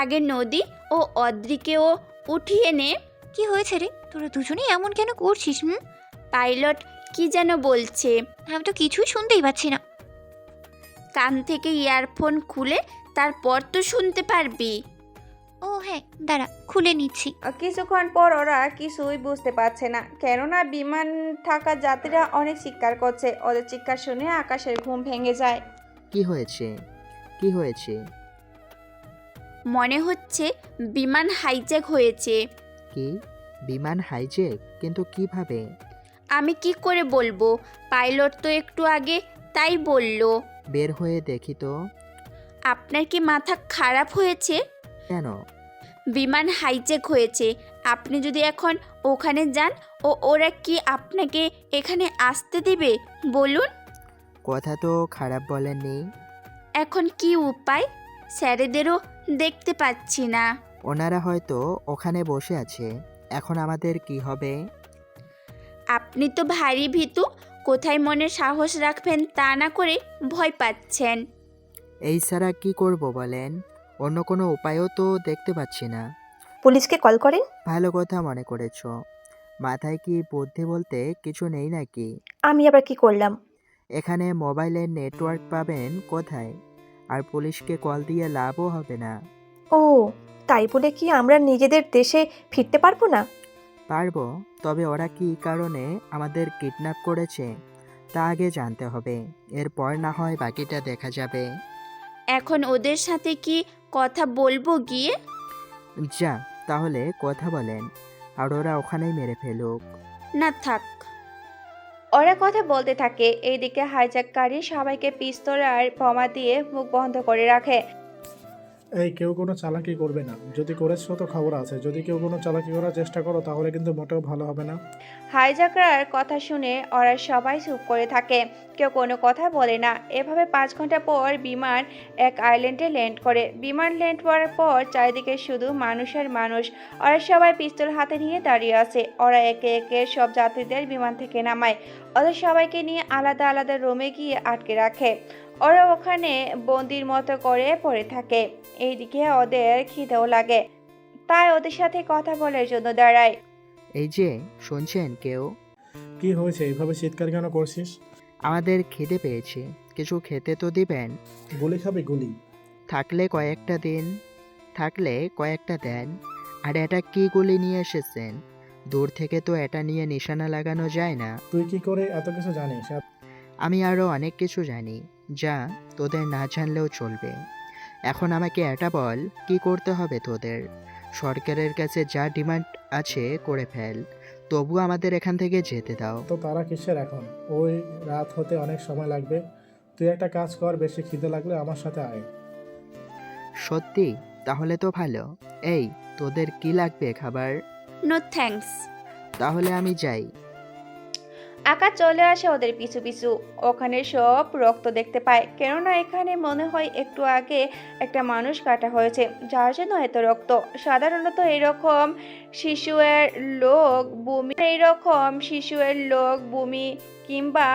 আগে নদী ও অদ্রিকেও উঠিয়ে নে। কি হয়েছে রে? তোরা দুজনেই এমন কেন করছিস? পাইলট কি যেন বলছে। আমি তো কিছুই শুনতেই পাচ্ছি না। কান থেকে ইয়ারফোন খুলে তারপর তো শুনতে পারবি। ও হ্যাঁ, দাঁড়া, খুলে নিচ্ছি। কিছুক্ষণ পর ওরা কিছুই বুঝতে পারছে না, কেননা বিমান থাকা যাত্রীরা অনেক চিৎকার করছে। ওদের চিৎকার শুনে আকাশের ঘুম ভেঙে যায়। কি হয়েছে? কি হয়েছে? মনে হচ্ছে বিমান হাইজ্যাক হয়েছে। কি? বিমান হাইজ্যাক? কিন্তু কিভাবে? আমি কি করে বলবো? পাইলট তো একটু আগে তাই বলল। বের হয়ে দেখি তো। আপনার কি মাথা খারাপ হয়েছে? কেন? বিমান হাইজ্যাক হয়েছে। আপনি যদি এখন ওখানে যান, ওরা কি আপনাকে এখানে আসতে দিবে বলুন? কথা তো খারাপ বলেননি। এখন কি উপায়? স্যারেদেরও দেখতে পাচ্ছি না। ওনারা হয়তো ওখানে বসে আছে। এখন আমাদের কি হবে? আপনি তো ভারী ভীতু, কোথায় মনে সাহস রাখবেন তা না করে ভয় পাচ্ছেন। এই ছাড়া কি করব বলেন? অন্য কোনো উপায়ও তো দেখতে পাচ্ছি না। পুলিশকে কল করেন। ভালো কথা মনে করেছো। মাথায় কি বুদ্ধি বলতে কিছু নেই নাকি? আমি আবার কি করলাম? এখানে মোবাইলের নেটওয়ার্ক পাবেন কোথায়? আর পুলিশকে কল দিয়ে লাভও হবে না। ও, তাই বলে কি আমরা নিজেদের দেশে ফিরতে পারবো না? পারবো, তবে ওরা কী কারণে আমাদের কিডন্যাপ করেছে তা আগে জানতে হবে। এরপর না হয় বাকিটা দেখা যাবে। এখন ওদের সাথে কি কথা বলবো গিয়ে? যা, তাহলে কথা বলেন, আর ওরা ওখানেই মেরে ফেলুক। না থাক। ওরা কথা বলতে থাকে, এইদিকে হাইজ্যাককারী সবাইকে পিস্তল আর বোমা দিয়ে মুখ বন্ধ করে রাখে। এই কেউ কোনো চালাকি করবে না, যদি করেছো তো খবর আছে, যদি কেউ কোনো চালাকি করার চেষ্টা করো তাহলে কিন্তু মোটেও ভালো হবে না। হাইজ্যাকার কথা শুনে ওরা সবাই চুপ করে থাকে, কেউ কোনো কথা বলে না। এভাবে 5 ঘন্টা পর বিমান এক আইল্যান্ডে ল্যান্ড করে। বিমান ল্যান্ড করার পর চারিদিকে শুধু মানুষ আর মানুষ। ওরা সবাই পিস্তল হাতে নিয়ে দাঁড়িয়ে আছে। ওরা একে একে সব যাত্রীদের বিমান থেকে নামায়, ওদের সবাইকে নিয়ে আলাদা আলাদা রুমে গিয়ে আটকে রাখে। ওরা ওখানে বন্দির মতো করে পড়ে থাকে। এইদিকে ওদের খিদেও লাগে, তাই ওদের সাথে কথা বলার জন্য দাঁড়ায়। এই যে শুনছেন কেউ? কি হয়েছে, এইভাবে চিৎকার কেন করছিস? আমাদের খিদে পেয়েছে, কিছু খেতে তো দিবেন। গুলি খাবি? গুলি থাকলে কয়েকটা দেন। আর এটা কি গুলি নিয়ে এসেছেন? দূর থেকে তো এটা নিয়ে নিশানা লাগানো যায় না। তুই কি করে এত কিছু জানিস? আমি আরও অনেক কিছু জানি, যা তোদের না জানলেও চলবে। এখন আমাকে এটা বল, কি করতে হবে তোদের? সরকারের কাছে যা ডিমান্ড আছে করে ফেল, তবু আমাদের এখান থেকে যেতে দাও। তো তারা কিসের এখন? ওই রাত হতে অনেক সময় লাগবে। তুই একটা কাজ কর, বেশি খিদে লাগলে আমার সাথে আয়। সত্যি? তাহলে তো ভালো। এই, তোদের কি লাগবে খাবার? No thanks. তাহলে আমি যাই। আকাশ চলে আসে ওদের পিছু পিছু। ওখানে সব রক্ত দেখতে পায়, কেননা এখানে মনে হয় একটু আগে একটা মানুষ কাটা হয়েছে, যার জন্য এত রক্ত। সাধারণত এইরকম শিশুর লোক বমি কিংবা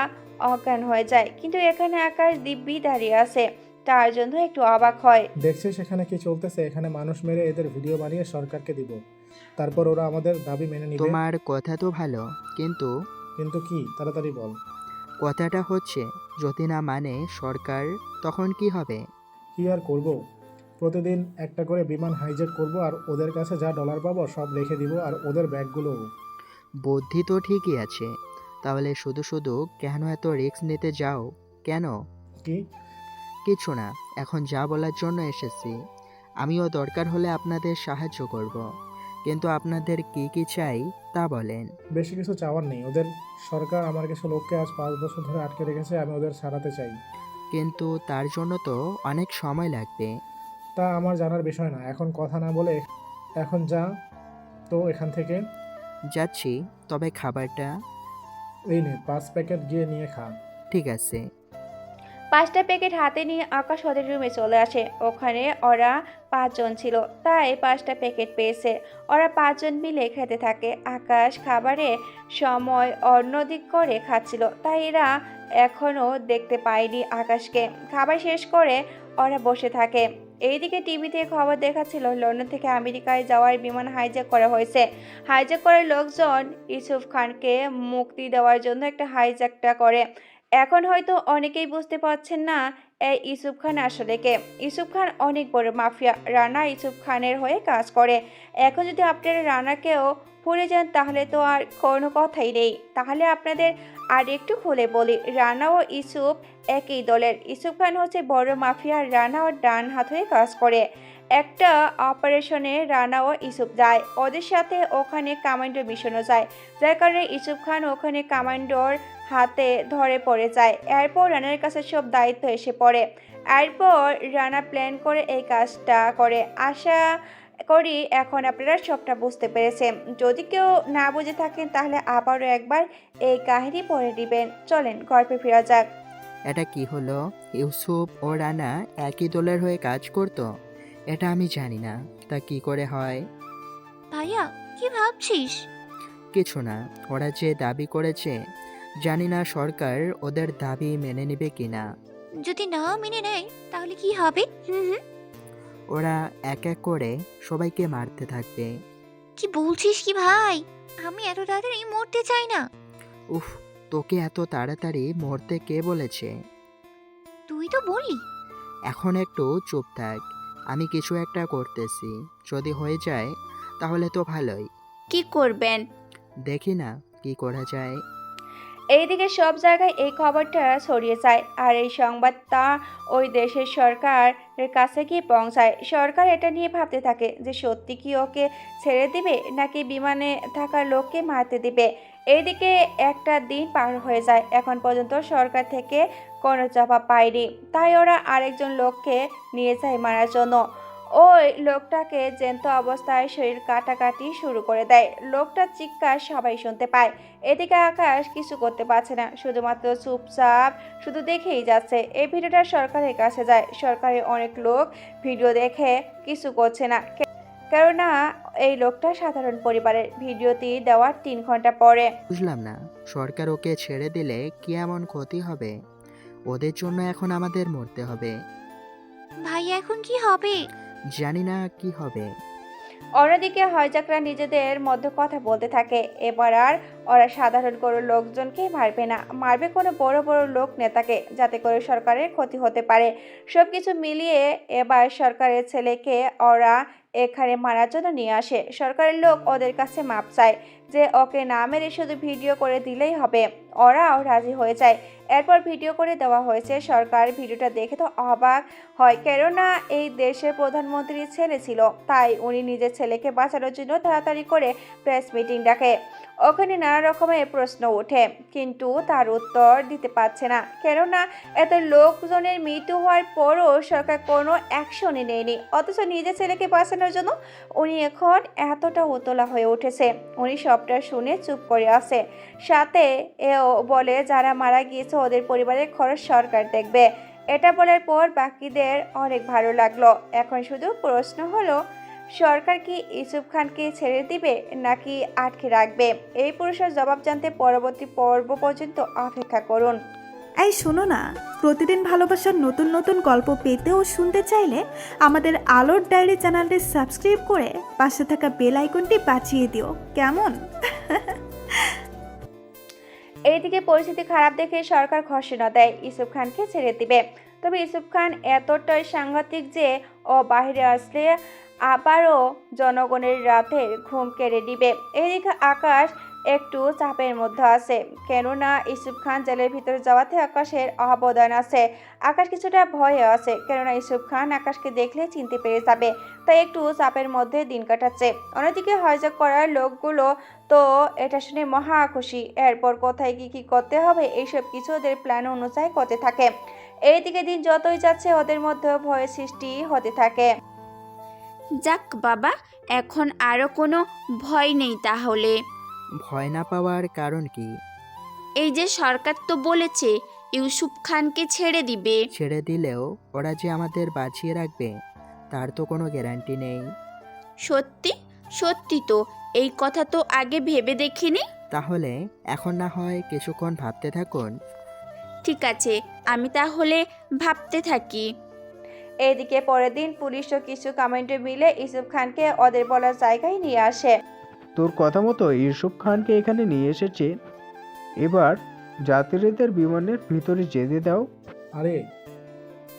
অজ্ঞান হয়ে যায়, কিন্তু এখানে আকাশ দিব্যি দাঁড়িয়ে আছে, তার জন্য একটু অবাক হয়। দেখছিস এখানে কি চলতেছে? এখানে মানুষ মেরে এদের ভিডিও বানিয়ে সরকারকে দিব, তারপর ওরা আমাদের দাবি মেনে নিবে। তোমার কথা তো ভালো, কিন্তু কিন্তু কি? তাড়াতাড়ি বল। কথাটা হচ্ছে, যদি না মানে সরকার, তখন কি হবে? কি আর করব? প্রতিদিন একটা করে বিমান হাইজ্যাক করব, আর ওদের কাছে যা ডলার পাবো সব রেখে দিব, আর ওদের ব্যাগগুলোও। বুদ্ধি তো ঠিকই আছে, তাহলে শুধু শুধু কেন এত রিস্ক নিতে যাও? কেন? কি? কিছু না, এখন যা বলার জন্য এসেছি। আমিও দরকার হলে আপনাদের সাহায্য করব, কিন্তু আপনাদের কি কি চাই তা বলেন। বেশি কিছু চাওয়ার নেই। ওদের সরকার আমার কিছু লোককে আজ 5 বছর ধরে আটকে রেখেছে, আমি ওদের সারাতে চাই। কিন্তু তার জন্য তো অনেক সময় লাগবে। তা আমার জানার বিষয় না, এখন কথা না বলে এখন যা তো এখান থেকে। যাচ্ছি, তবে খাবারটা? এই নে 5 প্যাকেট, গিয়ে নিয়ে খা। ঠিক আছে। 5টা প্যাকেট হাতে নিয়ে আকাশ ওদের রুমে চলে আসে। ওখানে ওরা 5 জন ছিল, তাই 5টা প্যাকেট পেয়েছে। ওরা 5 জন মিলে খেতে থাকে। আকাশ খাবারে সময় অন্যদিক করে খাচ্ছিল, তাই এরা এখনো দেখতে পায়নি আকাশকে। খাবার শেষ করে ওরা বসে থাকে। এইদিকে টিভিতে খবর দেখাচ্ছিল লন্ডন থেকে আমেরিকায় যাওয়ার বিমান হাইজ্যাক করা হয়েছে। হাইজ্যাক করার লোকজন ইউসুফ খানকে মুক্তি দেওয়ার জন্য একটা হাইজ্যাকটা করে। এখন হয়তো অনেকেই বুঝতে পারছেন না এই ইউসুফ খান আসলে কে। ইউসুফ খান অনেক বড় মাফিয়া, রানা ইউসুফ খানের হয়ে কাজ করে। এখন যদি আপনারা রানাকেও ভুলে যান তাহলে তো আর কোনো কথাই নেই। তাহলে আপনাদের আর একটু খুলে বলি, রানা ও ইউসুফ একই দলের। ইউসুফ খান হচ্ছে বড় মাফিয়া, রানা ও ডান হাত হয়ে কাজ করে। একটা অপারেশনে রানা ও ইউসুফ যায়, ওদের সাথে ওখানে কমান্ডো মিশনও যায়, যার কারণে ইউসুফ খান ওখানে কমান্ডোর হাতে ধরে পড়ে যায়। এরপর রানার কাছে সব দায়িত্ব এসে পড়ে। এরপর রানা প্ল্যান করে এই কাজটা করে। আশা করি এখন আপনারা সবটা বুঝতে পেরেছেন। যদি কেউ না বুঝে থাকেন তাহলে আবারও একবার এই কাহিনী পড়ে দিবেন। চলেন গল্পে ফেরা যাক। এটা কি হলো? ইউসুফ ও রানা একই দলের হয়ে কাজ করতো? এটা আমি জানি না, তা কি করে হয়? ভাইয়া, কি ভাবছিস? কিছু না, ওরা যে দাবি করেছে, জানি না সরকার ওদের দাবি মেনে নেবে কিনা। যদি না মেনে নেয় তাহলে কি হবে? ওরা এক এক করে সবাইকে মারতে থাকবে। কি বলছিস কি ভাই? আমি এত তাড়াতাড়ি মরতে চাই না। উফ, তোকে এত তাড়াতাড়ি মরতে কে বলেছে? তুই তো বললি। এখন একটু চুপ থাক, আমি কিছু একটা করতেছি। যদি হয়ে যায় তাহলে তো ভালোই। কি করবেন? দেখি না কি করা যায়। এইদিকে সব জায়গায় এই খবরটা ছড়িয়ে যায় আর এই সংবাদটা ওই দেশের সরকারের কাছে গিয়ে পৌঁছায়। সরকার এটা নিয়ে ভাবতে থাকে যে সত্যি কি ওকে ছেড়ে দিবে নাকি বিমানে থাকা লোককে মারতে দিবে। এইদিকে একটা দিন পার হয়ে যায়, এখন পর্যন্ত সরকার থেকে কোনো জবাব পায়নি। তাই ওরা আরেকজন লোককে নিয়ে যায় মারার জন্য। ওই লোকটাকে জ্যান্ত অবস্থায় শরীর কাটাকাটি শুরু করে দেয়। লোকটার চিৎকার সবাই শুনতে পায়। এদিকে আকাশ কিছু করতে পারছে না, শুধুমাত্র চুপচাপ শুধু দেখেই যাচ্ছে। এই ভিডিওটা সরকারের কাছে যায়। সরকারের অনেক লোক ভিডিও দেখে কিছু করছে না, কেননা এই লোকটা সাধারণ পরিবারের। ভিডিওটি দেওয়ার 3 ঘন্টা পরে। বুঝলাম না, সরকার ওকে ছেড়ে দিলে কি এমন ক্ষতি হবে? ওদের জন্য এখন আমাদের মরতে হবে। ভাইয়া এখন কি হবে? জানি না কি হবে। অন্যদিকে হাইজাকরা নিজেদের মধ্যে কথা বলতে থাকে, এবার আর ওরা সাধারণ কোনো লোকজনকে মারবে না, মারবে কোনো বড় বড় লোক নেতাকে, যাতে করে সরকারের ক্ষতি হতে পারে। সবকিছু মিলিয়ে এবার সরকারের ছেলেকে ওরা এখানে মারার জন্য নিয়ে আসে। সরকারের লোক ওদের কাছে মাপ চায় যে ওকে না মেরে শুধু ভিডিও করে দিলেই হবে। ওরাও রাজি হয়ে যায়। এরপর ভিডিও করে দেওয়া হয়েছে। সরকার ভিডিওটা দেখে তো অবাক হয়, কেননা এই দেশের প্রধানমন্ত্রীর ছেলে ছিল, তাই উনি নিজের ছেলেকে বাঁচানোর জন্য তাড়াতাড়ি করে প্রেস মিটিং ডাকে। ওখানে নানা রকমের প্রশ্ন ওঠে, কিন্তু তার উত্তর দিতে পারছে না, কেননা এত লোকজনের মৃত্যু হওয়ার পরও সরকার কোনো অ্যাকশনই নেয়নি। অথচ নিজের ছেলেকে বাঁচানোর জন্য উনি এখন এতটা উতলা হয়ে উঠেছে। উনি সবটা শুনে চুপ করে আছে, সাথে এও বলে যারা মারা গিয়েছে ওদের পরিবারের খরচ সরকার দেখবে। এটা বলার পর বাকিদের অনেক ভালো লাগলো। এখন শুধু প্রশ্ন হলো, সরকার কি ইউসুফ খানকে ছেড়ে দিবে নাকি আটকে রাখবে? এই প্রশ্নের জবাব জানতে পরবর্তী পর্ব পর্যন্ত অপেক্ষা করুন। এই শোনো না, প্রতিদিন ভালোবাসার নতুন নতুন গল্প পেতে ও শুনতে চাইলে আমাদের আলোর ডায়েরি চ্যানেলটি সাবস্ক্রাইব করে পাশে থাকা বেল আইকনটি বাজিয়ে দিও, কেমন? এইদিকে পরিস্থিতি খারাপ দেখে সরকার ঘোষণা দেয় ইউসুফ খানকে ছেড়ে দিবে। তবে ইউসুফ খান এতটাই সাংঘাতিক যে ও বাইরে আসলে আবারও জনগণের রাতের ঘুম কেড়ে দিবে। এদিকে আকাশ একটু চাপের মধ্যে আছে, কেননা ইউসুফ খান জেলের ভিতরে যাওয়াতে আকাশের অবদান আছে। আকাশ কিছুটা ভয়ে আছে, কেননা ইউসুফ খান আকাশকে দেখলে চিনতে পেরে যাবে, তাই একটু চাপের মধ্যে দিন কাটাচ্ছে। অন্যদিকে হাইজ্যাক করার লোকগুলো তো এটা শুনে মহা খুশি। এরপর কোথায় কি করতে হবে এইসব কিছু ওদের প্ল্যান অনুযায়ী করতে থাকে। এইদিকে দিন যতই যাচ্ছে ওদের মধ্যে ভয়ের সৃষ্টি হতে থাকে। যাক বাবা, এখন আরও কোনো ভয় নেই তাহলে। ভয় না পাওয়ার কারণ কি? এই যে সরকার তো বলেছে ইউসুফ খানকে ছেড়ে দিবে। ছেড়ে দিলেও ওরা যে আমাদের বাঁচিয়ে রাখবে তার তো কোনো গ্যারান্টি নেই। সত্যি সত্যি তো, এই কথা তো আগে ভেবে দেখিনি। তাহলে এখন না হয় কিছুক্ষণ ভাবতে থাকুন। ঠিক আছে, আমি তাহলে ভাবতে থাকি। এদিকে পরের দিন পুলিশও কিছু কমেন্টে মিলে ইউসুফ খানকে ওদের বলার জায়গায় নিয়ে আসে। তোর কথা মতো ইউসুফ খানকে এখানে নিয়ে এসেছে, এবার যাত্রীদের বিমানের ভিতরে যেতে দাও। আরে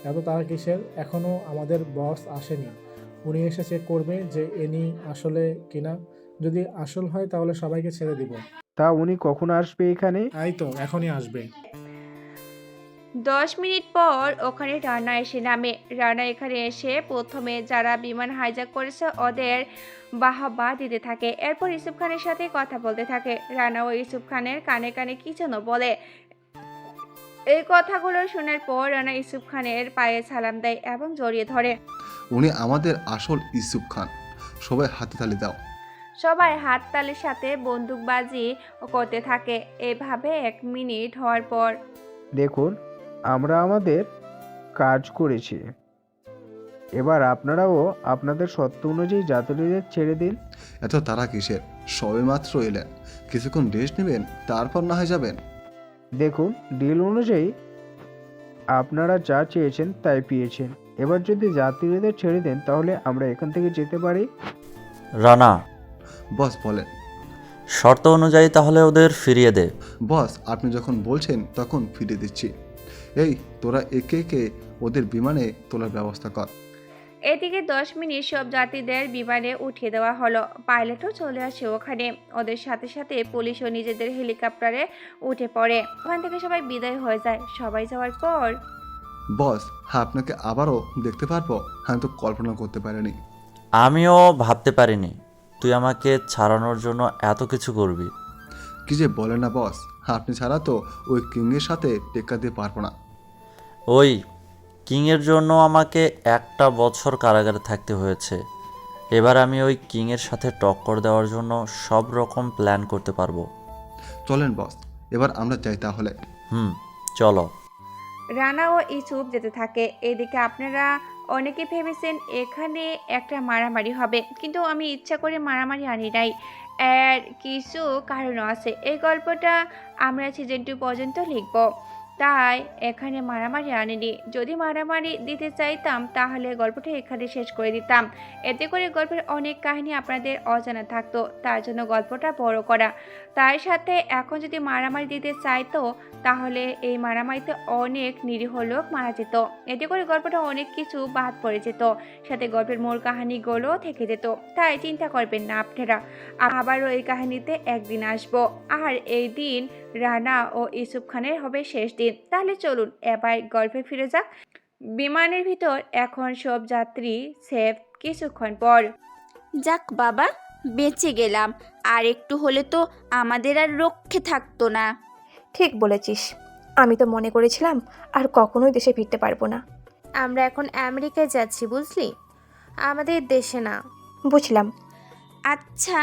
এত তারা কিসের? এখনও আমাদের বস আসেনি, উনি এসে চেক করবে যে এনি আসলে কিনা। যদি আসল হয় তাহলে সবাইকে ছেড়ে দিব। তা উনি কখন আসবে এখানে? এই তো এখনই আসবে। 10 মিনিট পর ওখানে রানা এসে নামে। রানা এখানে এসে প্রথমে যারা বিমান হাইজ্যাক করেছে ওদের বাহবা দিতে থাকে। এরপর ইউসুফ খানের সাথে কথা বলতে থাকে। রানা ও ইউসুফ খানের কানে কানে কি যেন বলে। এই কথাগুলো শোনার পর রানা ইউসুফ খানের পায়ে সালাম দেয় এবং জড়িয়ে ধরে। উনি আমাদের আসল ইউসুফ খান, সবাই হাতে তালি দাও। সবাই হাততালির সাথে বন্দুকবাজি করতে থাকে। এভাবে 1 মিনিট হওয়ার পর, দেখুন আমরা আমাদের কাজ করেছি, এবার আপনারাও আপনাদের সত্য অনুযায়ী যাত্রীদের ছেড়ে দিন। এত তারা কিসের? সবে মাত্র এলেন, কিছুক্ষণ রেস্ট নেবেন, তারপর না হয় যাবেন। দেখুন ডিল অনুযায়ী আপনারা যা চেয়েছেন তাই পেয়েছেন, এবার যদি যাত্রীদের ছেড়ে দেন তাহলে আমরা এখান থেকে যেতে পারি। রানা বস বলেন। শর্ত অনুযায়ী তাহলে ওদের ফিরিয়ে দে। বস আপনি যখন বলছেন তখন ফিরিয়ে দিচ্ছি। এই তোরা একে একে ওদের বিমানে তোলার ব্যবস্থা কর। এদিকে 10 মিনিট সব যাত্রীদের বিমানে উঠিয়ে দেওয়া হলো। পাইলটও চলে আসে ওখানে। ওদের সাথে সাথে পুলিশও নিজেদের হেলিকপ্টারে উঠে পড়ে। ওখান থেকে সবাই বিদায় হয়ে যায়। সবাই যাওয়ার পর বস, আপনাকে আবারও দেখতে পারবো আমি তো কল্পনা করতে পারিনি। আমিও ভাবতে পারিনি তুই আমাকে ছাড়ানোর জন্য এত কিছু করবি। কি যে বলেন না বস, আপনি ছাড়া তো ওই কিংয়ের সাথে টেক্কা দিয়ে পারবো না। ওই কিংয়ের জন্য আমাকে 1টা বছর কারাগারে থাকতে হয়েছে। এবার আমি ওই কিংয়ের সাথে টক্কর দেওয়ার জন্য সব রকম প্ল্যান করতে পারবো। চলেন বস, এবার আমরা যাই তাহলে। চলো। রানা ও ইসুফ যেতে থাকে। এদিকে আপনারা অনেকে ভেবেছেন এখানে একটা মারামারি হবে, কিন্তু আমি ইচ্ছা করে মারামারি আনি নাই। এর কিছু কারণ আছে। এই গল্পটা আমরা সিজন 2 পর্যন্ত লিখব, তাই এখানে মারামারি আনিনি। যদি মারামারি দিতে চাইতাম তাহলে গল্পটা এখানে শেষ করে দিতাম। এতে করে গল্পের অনেক কাহিনী আপনাদের অজানা থাকতো, তার জন্য গল্পটা বড় করা। তার সাথে এখন যদি মারামারি দিতে চাইতো তাহলে এই মারামারিতে অনেক নিরীহ লোক মারা যেত। এতে করে গল্পটা অনেক কিছু বাদ পড়ে যেত, সাথে গল্পের মূল কাহিনীগুলো থেকে যেত। তাই চিন্তা করবেন না আপনারা, আবারও এই কাহিনীতে একদিন আসবো। আর এই দিন রানা ও ইউসুফ খানের হবে শেষ দিন। তাহলে চলুন এবার গল্পে ফিরে যাক। বিমানের ভিতর এখন সব যাত্রী সেফ। কিছুক্ষণ পর যাক বাবা, বেঁচে গেলাম। আর একটু হলে তো আমাদের আর রক্ষে থাকতো না। ঠিক বলেছিস, আমি তো মনে করেছিলাম আর কখনোই দেশে ফিরতে পারবো না। আমরা এখন আমেরিকায় যাচ্ছি, বুঝলি, আমাদের দেশে না। বুঝলাম। আচ্ছা,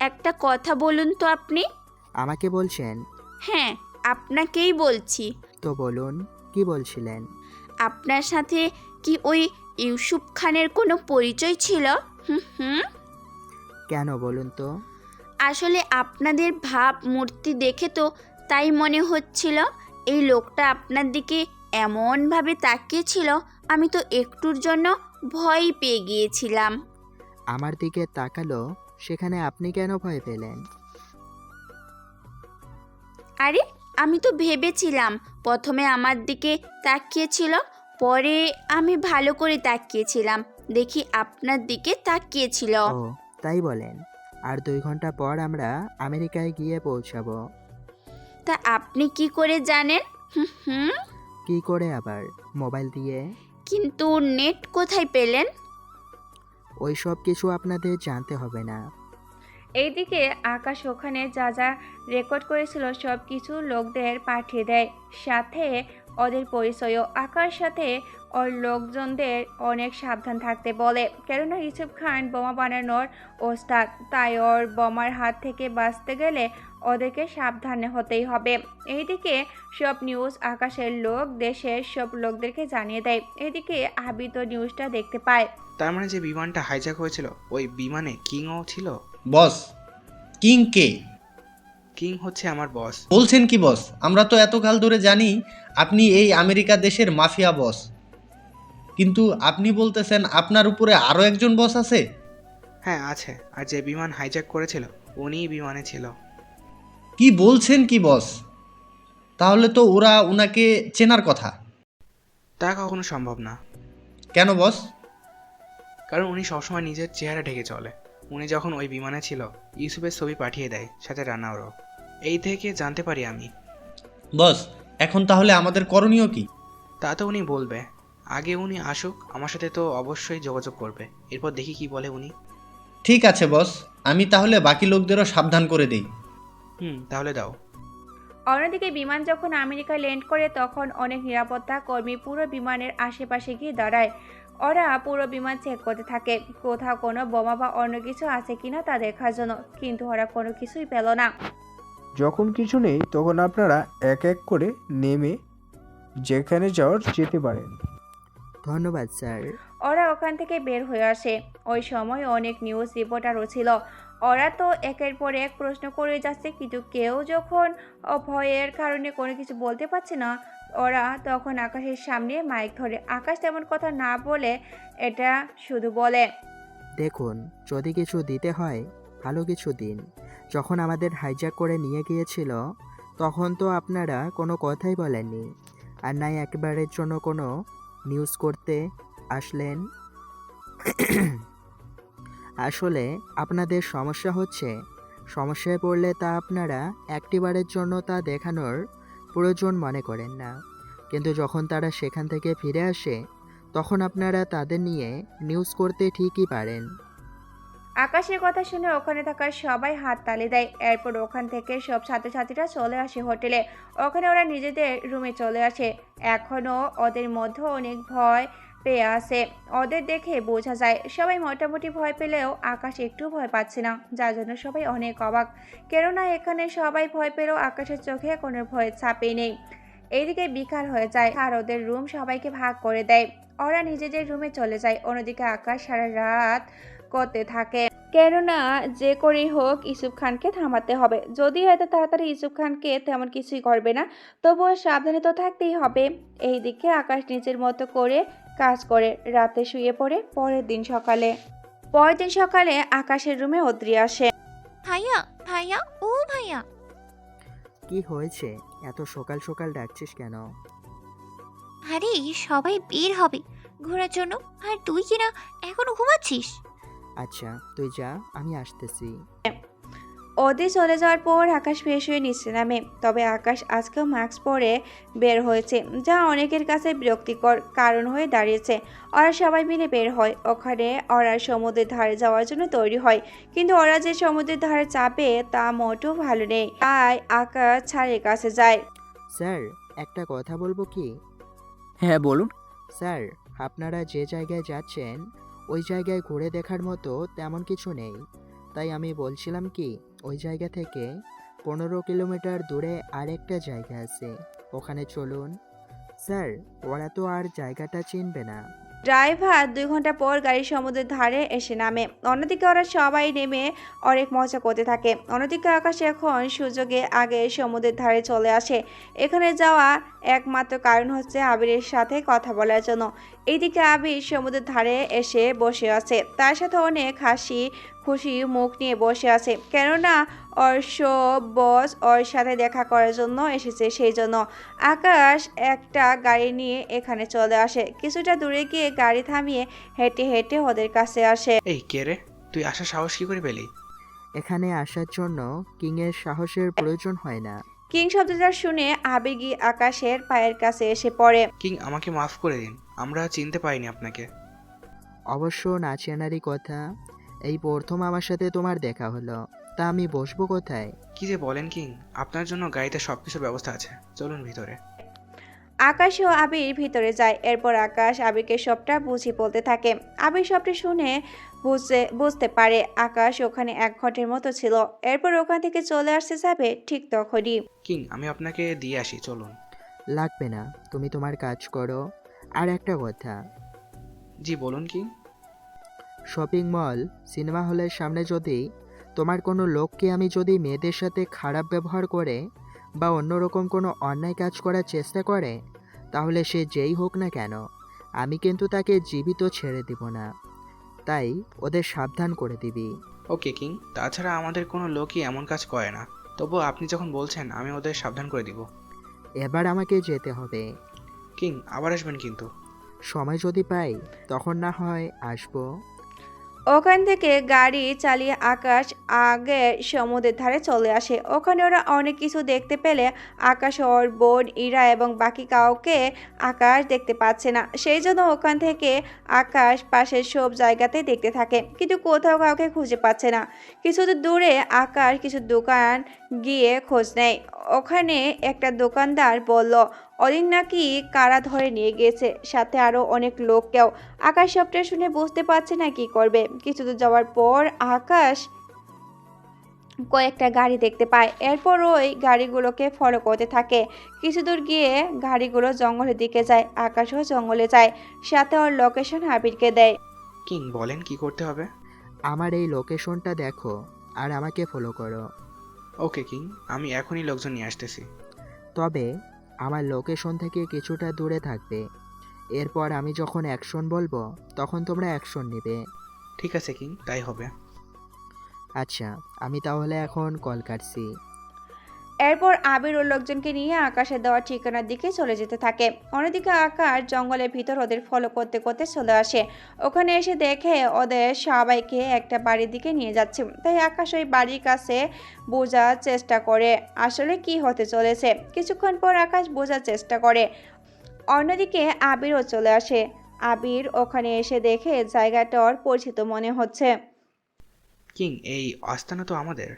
একটা কথা বলুন তো আপনি। আমাকে বলছেন? হ্যাঁ, আপনাকেই বলছি। তো বলুন, কি বলছিলেন? আপনার সাথে কি ওই ইউসুফ খানের কোনো পরিচয় ছিল? হুম। কেন বলুন তো? আসলে আপনাদের ভাব মূর্তি দেখে তো তাই মনে হচ্ছিল। এই লোকটা আপনার দিকে এমনভাবে তাকিয়েছিল, আমি তো একটুর জন্য ভয় পেয়ে গিয়েছিলাম। আমার দিকে তাকালো, সেখানে আপনি কেন ভয় পেলেন? আরে, আমি তো ভেবেছিলাম প্রথমে আমার দিকে তাকিয়েছিল, পরে আমি ভালো করে তাকিয়েছিলাম, দেখি আপনার দিকে তাকিয়েছিল। ও তাই বলেন। আর 2 ঘন্টা পর আমরা আমেরিকায় গিয়ে পৌঁছাবো। তা আপনি কি করে জানেন? হুম। কি করে আবার? মোবাইল দিয়ে। কিন্তু নেট কোথায় পেলেন? ওই সব কিছু আপনাদের জানতে হবে না। এইদিকে আকাশ ওখানে যা যা রেকর্ড করেছিল সব কিছু লোকদের পাঠিয়ে দেয়, সাথে ওদের পরিচয়ও। আকাশ সাথে ওর লোকজনদের অনেক সাবধান থাকতে বলে, কেননা ইউসুফ খান বোমা বানানোর ওস্তাদ। তাই ওর বোমার হাত থেকে বাঁচতে গেলে ওদেরকে সাবধানে হতেই হবে। এইদিকে সব নিউজ আকাশের লোক দেশের সব লোকদেরকে জানিয়ে দেয়। এদিকে আবিদ নিউজটা দেখতে পায়। তার মানে যে বিমানটা হাইজ্যাক হয়েছিল ওই বিমানে কিংও ছিল? বস, কিং কে? কিং হচ্ছে আমার বস। বলছেন কি বস? আমরা তো এতকাল ধরে জানি আপনি এই আমেরিকা দেশের মাফিয়া বস, কিন্তু আপনি বলতেছেন আপনার উপরে আরও একজন বস আছে? হ্যাঁ আছে, আর যে বিমান হাইজ্যাক করেছিল উনিই বিমানে ছিল। কি বলছেন কি বস? তাহলে তো ওরা ওনাকে চেনার কথা। তা কখনো সম্ভব না। কেন বস? কারণ উনি সবসময় নিজের চেহারা ঢেকে চলে। উনি যখন ওই বিমানে ছিল ইউসুফের ছবি পাঠিয়ে দেয়, সাথে রান্নারও। এই থেকে জানতে পারি আমি। বস, এখন তাহলে আমাদের করণীয় কি? তা তো উনি বলবে। আগে উনি আসুক, আমার সাথে তো অবশ্যই যোগাযোগ করবে, এরপর দেখি কি বলে উনি। ঠিক আছে বস, আমি তাহলে বাকি লোকদেরও সাবধান করে দেই। তাহলে দাও। অন্যদিকে বিমান যখন আমেরিকায় ল্যান্ড করে তখন অনেক নিরাপত্তা কর্মী পুরো বিমানের আশেপাশে গিয়ে দাঁড়ায়। ওরা পুরো বিমান চেক করতে থাকে, কোথাও কোনো বোমা বা অন্য কিছু আছে কিনা তা দেখার জন্য, কিন্তু ওরা কোনো কিছুই পেল না। যখন কিছু নেই তখন আপনারা এক এক করে নেমে যেখানে যাওয়ার যেতে পারেন। ধন্যবাদ স্যার। ওরা ওখান থেকে বের হয়ে আসে। ওই সময় অনেক নিউজ রিপোর্টারও ছিল। ওরা তো একের পর এক প্রশ্ন করে যাচ্ছে, কিন্তু কেউ যখন ভয়ের কারণে কোনো কিছু বলতে পারছে না, ওরা তখন আকাশের সামনে মাইক ধরে। আকাশ তেমন কথা না বলে এটা শুধু বলে, দেখুন, যদি কিছু দিতে হয় ভালো কিছু দিন। যখন আমাদের হাইজ্যাক করে নিয়ে গিয়েছিল তখন তো আপনারা কোনো কথাই বলেননি, আর নাই একবারের জন্য কোনো নিউজ করতে আসলেন। আসলে আপনাদের সমস্যা হচ্ছে, সমস্যায় পড়লে তা আপনারা একটিবারের জন্য তা দেখানোর প্রয়োজন মনে করেন না, কিন্তু যখন তারা সেখান থেকে ফিরে আসে তখন আপনারা তাদের নিয়ে নিউজ করতে ঠিকই পারেন। আকাশের কথা শুনে ওখানে থাকা সবাই হাত তালি দেয়। এরপর ওখান থেকে সব ছাত্রছাত্রীরা চলে আসে হোটেলে। ওখানে ওরা নিজেদের রুমে চলে আসে। এখনও ওদের মধ্যে অনেক ভয় পেয়ে আছে। ওদের দেখে বোঝা যায় সবাই মোটামুটি ভয় পেলেও আকাশ একটু ভয় পাচ্ছে না, যার জন্য সবাই অনেক অবাক। কেননা এখানে সবাই ভয় পেলেও আকাশের চোখে কোনো ভয়ের ছাপই নেই। এইদিকে বিকাল হয়ে যায় আর ওদের রুম সবাইকে ভাগ করে দেয়। ওরা নিজেদের রুমে চলে যায়। অন্যদিকে আকাশ সারা রাত করতে থাকে, কেননা যে করেই হোক ইউসুফ খানকে থামাতে হবে। যদি এত তাড়াতাড়ি ইউসুফ খানকে তেমন কিছুই করবে না, তবুও সাবধানে তো থাকতেই হবে। এইদিকে আকাশ নিজের মতো করে কাজ করে রাতে শুয়ে পড়ে। পরের দিন সকালে আকাশের রুমে অদ্রি আসে। ভাইয়া ভাইয়া ও ভাইয়া। কি হয়েছে, এত সকাল সকাল ডাকছিস কেন? আরে সবাই বের হবে ঘোরার জন্য, আর তুই কিনা এখনো ঘুমাচ্ছিস? আচ্ছা তুই যা, আমি আসতেছি। ওদের চলে যাওয়ার পর আকাশ ফ্রেশ হয়ে নিচে নামে। তবে আকাশ আজকেও মাস্ক পরে বের হয়েছে, যা অনেকের কাছে বিরক্তিকর কারণ হয়ে দাঁড়িয়েছে। ওরা সবাই মিলে বের হয়। ওখানে ওরা সমুদ্রের ধারে যাওয়ার জন্য তৈরি হয়, কিন্তু ওরা যে সমুদ্রের ধারে চাপে তা মোটেও ভালো নেই। তাই আকাশ ছাড়ের কাছে যায়। স্যার একটা কথা বলবো কি? হ্যাঁ বলুন। স্যার আপনারা যে জায়গায় যাচ্ছেন ওই জায়গায় ঘুরে দেখার মতো তেমন কিছু নেই, তাই আমি বলছিলাম কি ওই জায়গা থেকে 15 কিলোমিটার দূরে আরেকটা জায়গা আছে, ওখানে চলুন। স্যার ওরা তো আর জায়গাটা চিনবে না। ড্রাইভার 2 ঘন্টা পর গাড়ি সমুদ্রের ধারে এসে নামে। অন্যদিকে ওরা সবাই নেমে অনেক মজা করতে থাকে। অন্যদিকে আকাশ এখন সুযোগে আগে সমুদ্রের ধারে চলে আসে। এখানে যাওয়া একমাত্র কারণ হচ্ছে আবিরের সাথে কথা বলার জন্য। এইদিকে আবির সমুদ্রের ধারে এসে বসে আছে, তার সাথে অনেক হাসি খুশি মুখ নিয়ে বসে আছে, কেননা ওর সব বস ওর সাথে দেখা করার জন্য এসেছে। সেই জন্য আকাশ একটা গাড়ি নিয়ে এখানে চলে আসে। কিছুটা দূরে গিয়ে গাড়ি থামিয়ে হেঁটে হেঁটে ওদের কাছে আসে। এই কে রে, তুই আসার সাহস কি করে পেলি? এখানে আসার জন্য কিংয়ের সাহসের প্রয়োজন হয় না। কিং শব্দটা শুনে আবেগী আকাশের পায়ের কাছে এসে পড়ে। কিং আমাকে মাফ করে দিন, আমরা চিনতে পারিনি আপনাকে। অবশ্য না চেনারই কথা, এই প্রথম আমার সাথে তোমার দেখা হলো, তা আমি বসবো কোথায়? কি যে বলেন কিং, আপনার জন্য গাড়িতে সবকিছুর ব্যবস্থা আছে, চলুন ভিতরে। আকাশ ও আবির ভিতরে যায়। এরপর আকাশ আবিরকে সবটা বুঝিয়ে বলতে থাকে। আবির সবটা শুনে বুঝতে পারে আকাশ ওখানে 1 ঘন্টার মতো ছিল। এরপর ওখান থেকে চলে আসতে যাবে ঠিক তখনই। কিং আমি আপনাকে দিয়ে আসি, চলুন। লাগবে না, তুমি তোমার কাজ করো। আর একটা কথা। জি বলুন কিং। শপিং মল, সিনেমা হলের সামনে যদি তোমার কোনো লোককে আমি যদি মেয়েদের সাথে খারাপ ব্যবহার করে বা অন্যরকম কোনো অন্যায় কাজ করার চেষ্টা করে, তাহলে সে যেই হোক না কেন আমি কিন্তু তাকে জীবিত ছেড়ে দিব না, তাই ওদের সাবধান করে দিবি। ওকে কিং, তাছাড়া আমাদের কোনো লোকই এমন কাজ করে না, তবু আপনি যখন বলছেন আমি ওদের সাবধান করে দিব। এবার আমাকে যেতে হবে। কিং আবার আসবেন কিন্তু। সময় যদি পাই তখন না হয় আসবো। ওখান থেকে গাড়ি চালিয়ে আকাশ আগের সমুদ্রের ধারে চলে আসে। ওখানে ওরা অনেক কিছু দেখতে পেলে আকাশ ওর বোন ইরা এবং বাকি কাউকে আকাশ দেখতে পাচ্ছে না। সেই জন্য ওখান থেকে আকাশ পাশের সব জায়গাতে দেখতে থাকে, কিন্তু কোথাও কাউকে খুঁজে পাচ্ছে না। কিছু দূরে আকাশ কিছু দোকান গিয়ে খোঁজ নেয়। ওখানে একটা দোকানদার বলল ওদিন নাকি কারা ধরে নিয়ে গিয়েছে, সাথে আরও অনেক লোককেও। আকাশ সবটা শুনে বুঝতে পারছে না কি করবে। কিছু দূর যাওয়ার পর আকাশ কয়েকটা গাড়ি দেখতে পায়। এরপর ওই গাড়িগুলোকে ফলো করতে থাকে। কিছু দূর গিয়ে গাড়িগুলো জঙ্গলের দিকে যায়। আকাশও জঙ্গলে যায়, সাথে ওর লোকেশন আবিরকে দেয়। কিং বলেন কি করতে হবে? আমার এই লোকেশনটা দেখো আর আমাকে ফলো করো। ওকে কিং, আমি এখনই লোকজন নিয়ে আসতেছি। তবে আমার লোকেশন থেকে কিছুটা দূরে থাকবে। এরপর আমি যখন অ্যাকশন বলবো তখন তোমরা অ্যাকশন নেবে। ঠিক আছে কিং, তাই হবে। আচ্ছা আমি তাহলে এখন কল কাটছি। এরপর আবির ও লোকজনকে নিয়ে আকাশের দেওয়া ঠিকানার দিকে চলে যেতে থাকে। অন্যদিকে আকাশ জঙ্গলের ভিতর ওদের ফলো করতে করতে চলে আসে। ওখানে এসে দেখে ওদের সবাইকে একটা বাড়ির দিকে নিয়ে যাচ্ছে। তাই আকাশ ওই বাড়ির কাছে বোঝার চেষ্টা করে আসলে কি হতে চলেছে। কিছুক্ষণ পর আকাশ বোঝার চেষ্টা করে। অন্যদিকে আবিরও চলে আসে। আবির ওখানে এসে দেখে জায়গাটা ওর পরিচিত মনে হচ্ছে। কিং, এই আস্তানা তো আমাদের।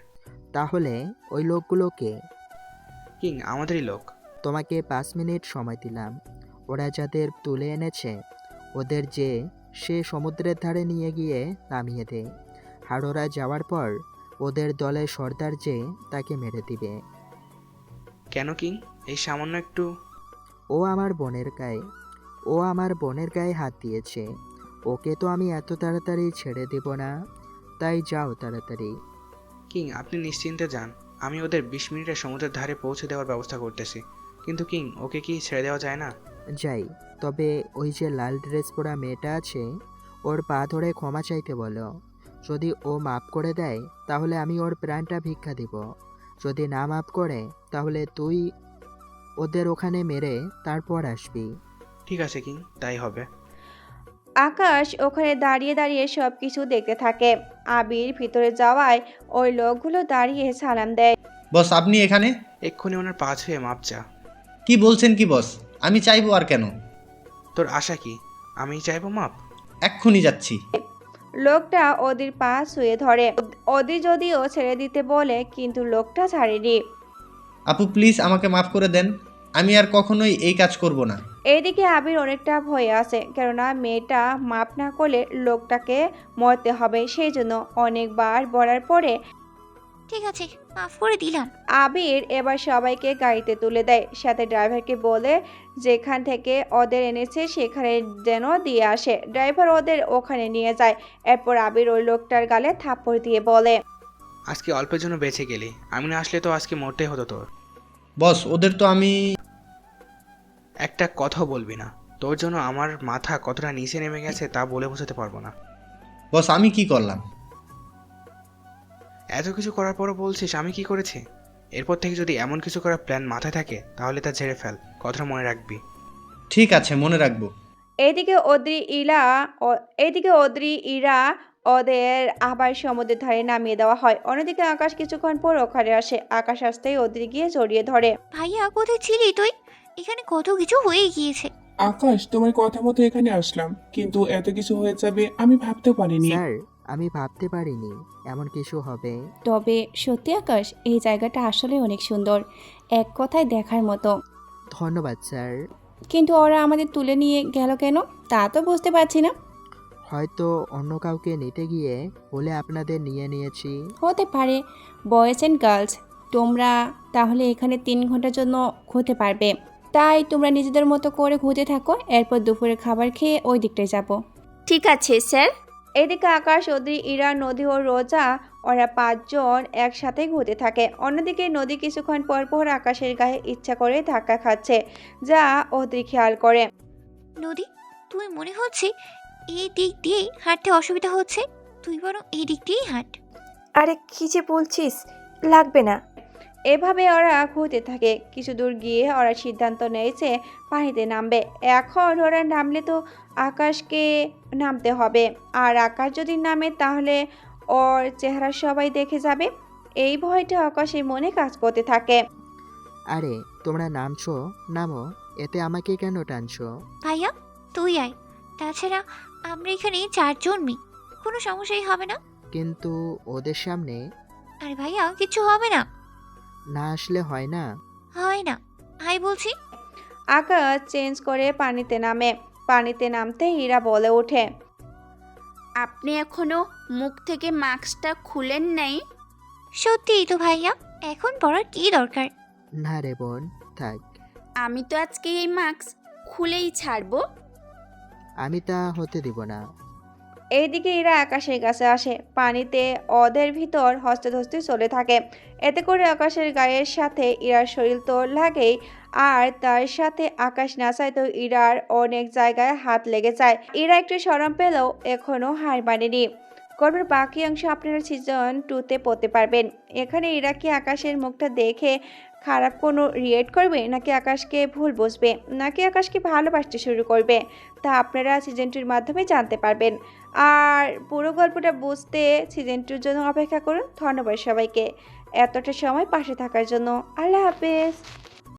তাহলে ওই লোকগুলোকে? কিং, আমাদেরই লোক। তোমাকে 5 মিনিট সময় দিলাম। ওরা যাদের তুলে এনেছে ওদের সে সমুদ্রের ধারে নিয়ে গিয়ে নামিয়ে দে। আর ওরা যাওয়ার পর ওদের দলের সর্দার তাকে মেরে দিবে। কেন কিং? এই সামান্য একটু। ও আমার বোনের গায়ে হাত দিয়েছে। ওকে তো আমি এত তাড়াতাড়ি ছেড়ে দেব না। তাই যাও তাড়াতাড়ি। কিং, আপনি নিশ্চিন্তে যান। আমি ওদের 20 মিনিটে সমুদ্রের ধারে পৌঁছে দেওয়ার ব্যবস্থা করতেছি। কিন্তু কিং, ওকে কি ছেড়ে দেওয়া যায় না? যাই, তবে ওই যে লাল ড্রেস পরা মেয়েটা আছে ওর পা ধরে ক্ষমা চাইতে বলো। যদি ও মাফ করে দেয় তাহলে আমি ওর প্রাণটা ভিক্ষা দিব। যদি না মাফ করে তাহলে তুই ওদের ওখানে মেরে তারপর আসবি। ঠিক আছে কিং, তাই হবে। আকাশ ওখানে দাঁড়িয়ে দাঁড়িয়ে সব কিছু দেখতে থাকে। আবির ভিতরে যাওয়ায় ওই লোকগুলো দাঁড়িয়ে সালাম দেয়। বস, আপনি এখানে? এক্ষুনি ওনার পা ছুঁয়ে মাপ চা। কি বলছেন কি বস? আমি চাইবো আর কেন? তোর আশা কি আমি চাইবো মাপ? এক্ষুনি যাচ্ছি। লোকটা ওদের পা ছুঁয়ে ধরে। ওদের যদিও ছেড়ে দিতে বলে কিন্তু লোকটা ছাড়েনি। আপু প্লিজ আমাকে মাফ করে দেন। আমি আর কখনোই এই কাজ করব না। এইদিকে আবির অনেকটা ভয়ে আছে, কেননা মেয়েটা মাপ না করলে লোকটাকে মরতে হবে। সেই জন্য অনেকবার বলার পরে ঠিক আছে, মাফ করে দিলাম। আবির এবার সবাইকে গাড়িতে তুলে দেয়। সাথে ড্রাইভারকে বলে যেখান থেকে ওদের এনেছে সেখানে যেন দিয়ে আসে। ড্রাইভার ওদের ওখানে নিয়ে যায়। এরপর আবির ওই লোকটার গালে থাপ্পড় দিয়ে বলে, আজকে অল্পের জন্য বেঁচে গেলি। আমি না আসলে তো আজকে মরতেই হতো তোর। বস, ওদের তো আমি। একটা কথা বলবি না। তোর জন্য আমার মাথা কতটা নিচে নেমে গেছে তা বলে বোঝাতে পারবো না। বস, আমি কি করলাম? এত কিছু করার পরও বলছিস আমি কি করেছি? এরপর থেকে যদি এমন কিছু করার প্ল্যান মাথায় থাকে তাহলে তা ঝেড়ে ফেল। কথাটা মনে রাখবি। ঠিক আছে, মনে রাখবো। এইদিকে অদ্রি ইরা ওদের আবার সমুদ্রের ধারে নামিয়ে দেওয়া হয়। অন্যদিকে আকাশ কিছুক্ষণ পর ওখানে আসে। আকাশ আসতেই অদ্রি গিয়ে জড়িয়ে ধরে। ভাইয়া, কোথায় ছিলি তুই? এখানে কত কিছু হয়ে গিয়েছে। আকাশ, তোমার কথা মতো এখানে আসলাম, কিন্তু এত কিছু হয়ে যাবে আমি ভাবতে পারিনি। স্যার, আমি ভাবতে পারিনি এমন কিছু হবে। তবে সত্যি আকাশ, এই জায়গাটা আসলে অনেক সুন্দর, এক কথায় দেখার মতো। ধন্যবাদ স্যার। কিন্তু ওরা আমাদের তুলে নিয়ে গেল কেন তা তো বুঝতে পারছি না। হয়তো অন্য কাউকে নিতে গিয়ে বলে আপনাদের নিয়ে নিয়েছি। হতে পারে। বয়েজ অ্যান্ড গার্লস, তোমরা তাহলে এখানে 3 ঘন্টার জন্য ঘুরতে পারবে। তাই তোমরা নিজেদের মতো করে ঘুরতে থাকো। এরপর দুপুরে খাবার খেয়ে ওই দিকটায় যাব। ঠিক আছে স্যার। এদিকে আকাশ, অদ্রি, ইরা, নদী ও রোজা ওরা 5 জন একসাথে ঘুরতে থাকে। অন্যদিকে নদী কিছুক্ষণ পর পর আকাশের গায়ে ইচ্ছা করে ধাক্কা খাচ্ছে, যা অদ্রি খেয়াল করে। নদী, তুই মনে হচ্ছে এই দিক দিয়ে হাঁটতে অসুবিধা হচ্ছে। তুই বরং এই দিক দিয়েই হাঁট। আরে কি যে বলছিস, লাগবে না। এভাবে ওরা ঘুরতে থাকে। কিছু দূর গিয়ে ওরা সিদ্ধান্ত নেয় যে পানিতে নামবে। এখন ওরা নামলে তো আকাশকে নামতে হবে, আর আকাশ যদি নামে তাহলে ওর চেহারা সবাই দেখে যাবে। এই ভয়টা আকাশের মনে কাজ করতে থাকে। আরে তোমরা নামছো, নামো, এতে আমাকে কেন টানছো? ভাইয়া, তুই আয়। তাছাড়া আমরা এখানে 4 জন মেয়ে, কোনো সমস্যাই হবে না। কিন্তু ওদের সামনে। আরে ভাইয়া, কিছু হবে না। না আসলে হয় না? হয় না, আয় বলছি। আকাশ চেঞ্জ করে পানিতে নামে। পানিতে নামতে হীরা বলে ওঠে, আপনি এখনো মুখ থেকে মাস্কটা খুলেন নাই? সত্যিই তো ভাইয়া, এখন পড়ার কি দরকার? না রে বোন, থাক। আমি তো আজকে এই মাস্ক খুলেই ছাড়বো। আমি তা হতে দিব না। এইদিকে এরা আকাশের কাছে আসে। পানিতে ওদের ভিতর হস্তধস্তি চলে থাকে। এতে করে আকাশের গায়ের সাথে ইরার শরীর তো লাগেই, আর তার সাথে আকাশ না চাইতেও ইরার অনেক জায়গায় হাত লেগে যায়। ইরা একটু শরম পেলেও এখনো হার মানেনি। গল্পের বাকি অংশ আপনারা সিজন 2-তে পড়তে পারবেন। এখানে ইরা কি আকাশের মুখটা দেখে খারাপ কোনো রিয়েক্ট করবে, নাকি আকাশকে ভুল বুঝবে, নাকি আকাশকে ভালোবাসতে শুরু করবে, তা আপনারা সিজন 2-র মাধ্যমে জানতে পারবেন। আর পুরো গল্পটা বুঝতে সিজন 2-র জন্য অপেক্ষা করুন। ধন্যবাদ সবাইকে এতটা সময় পাশে থাকার জন্য। আল্লাহ হাফেজ।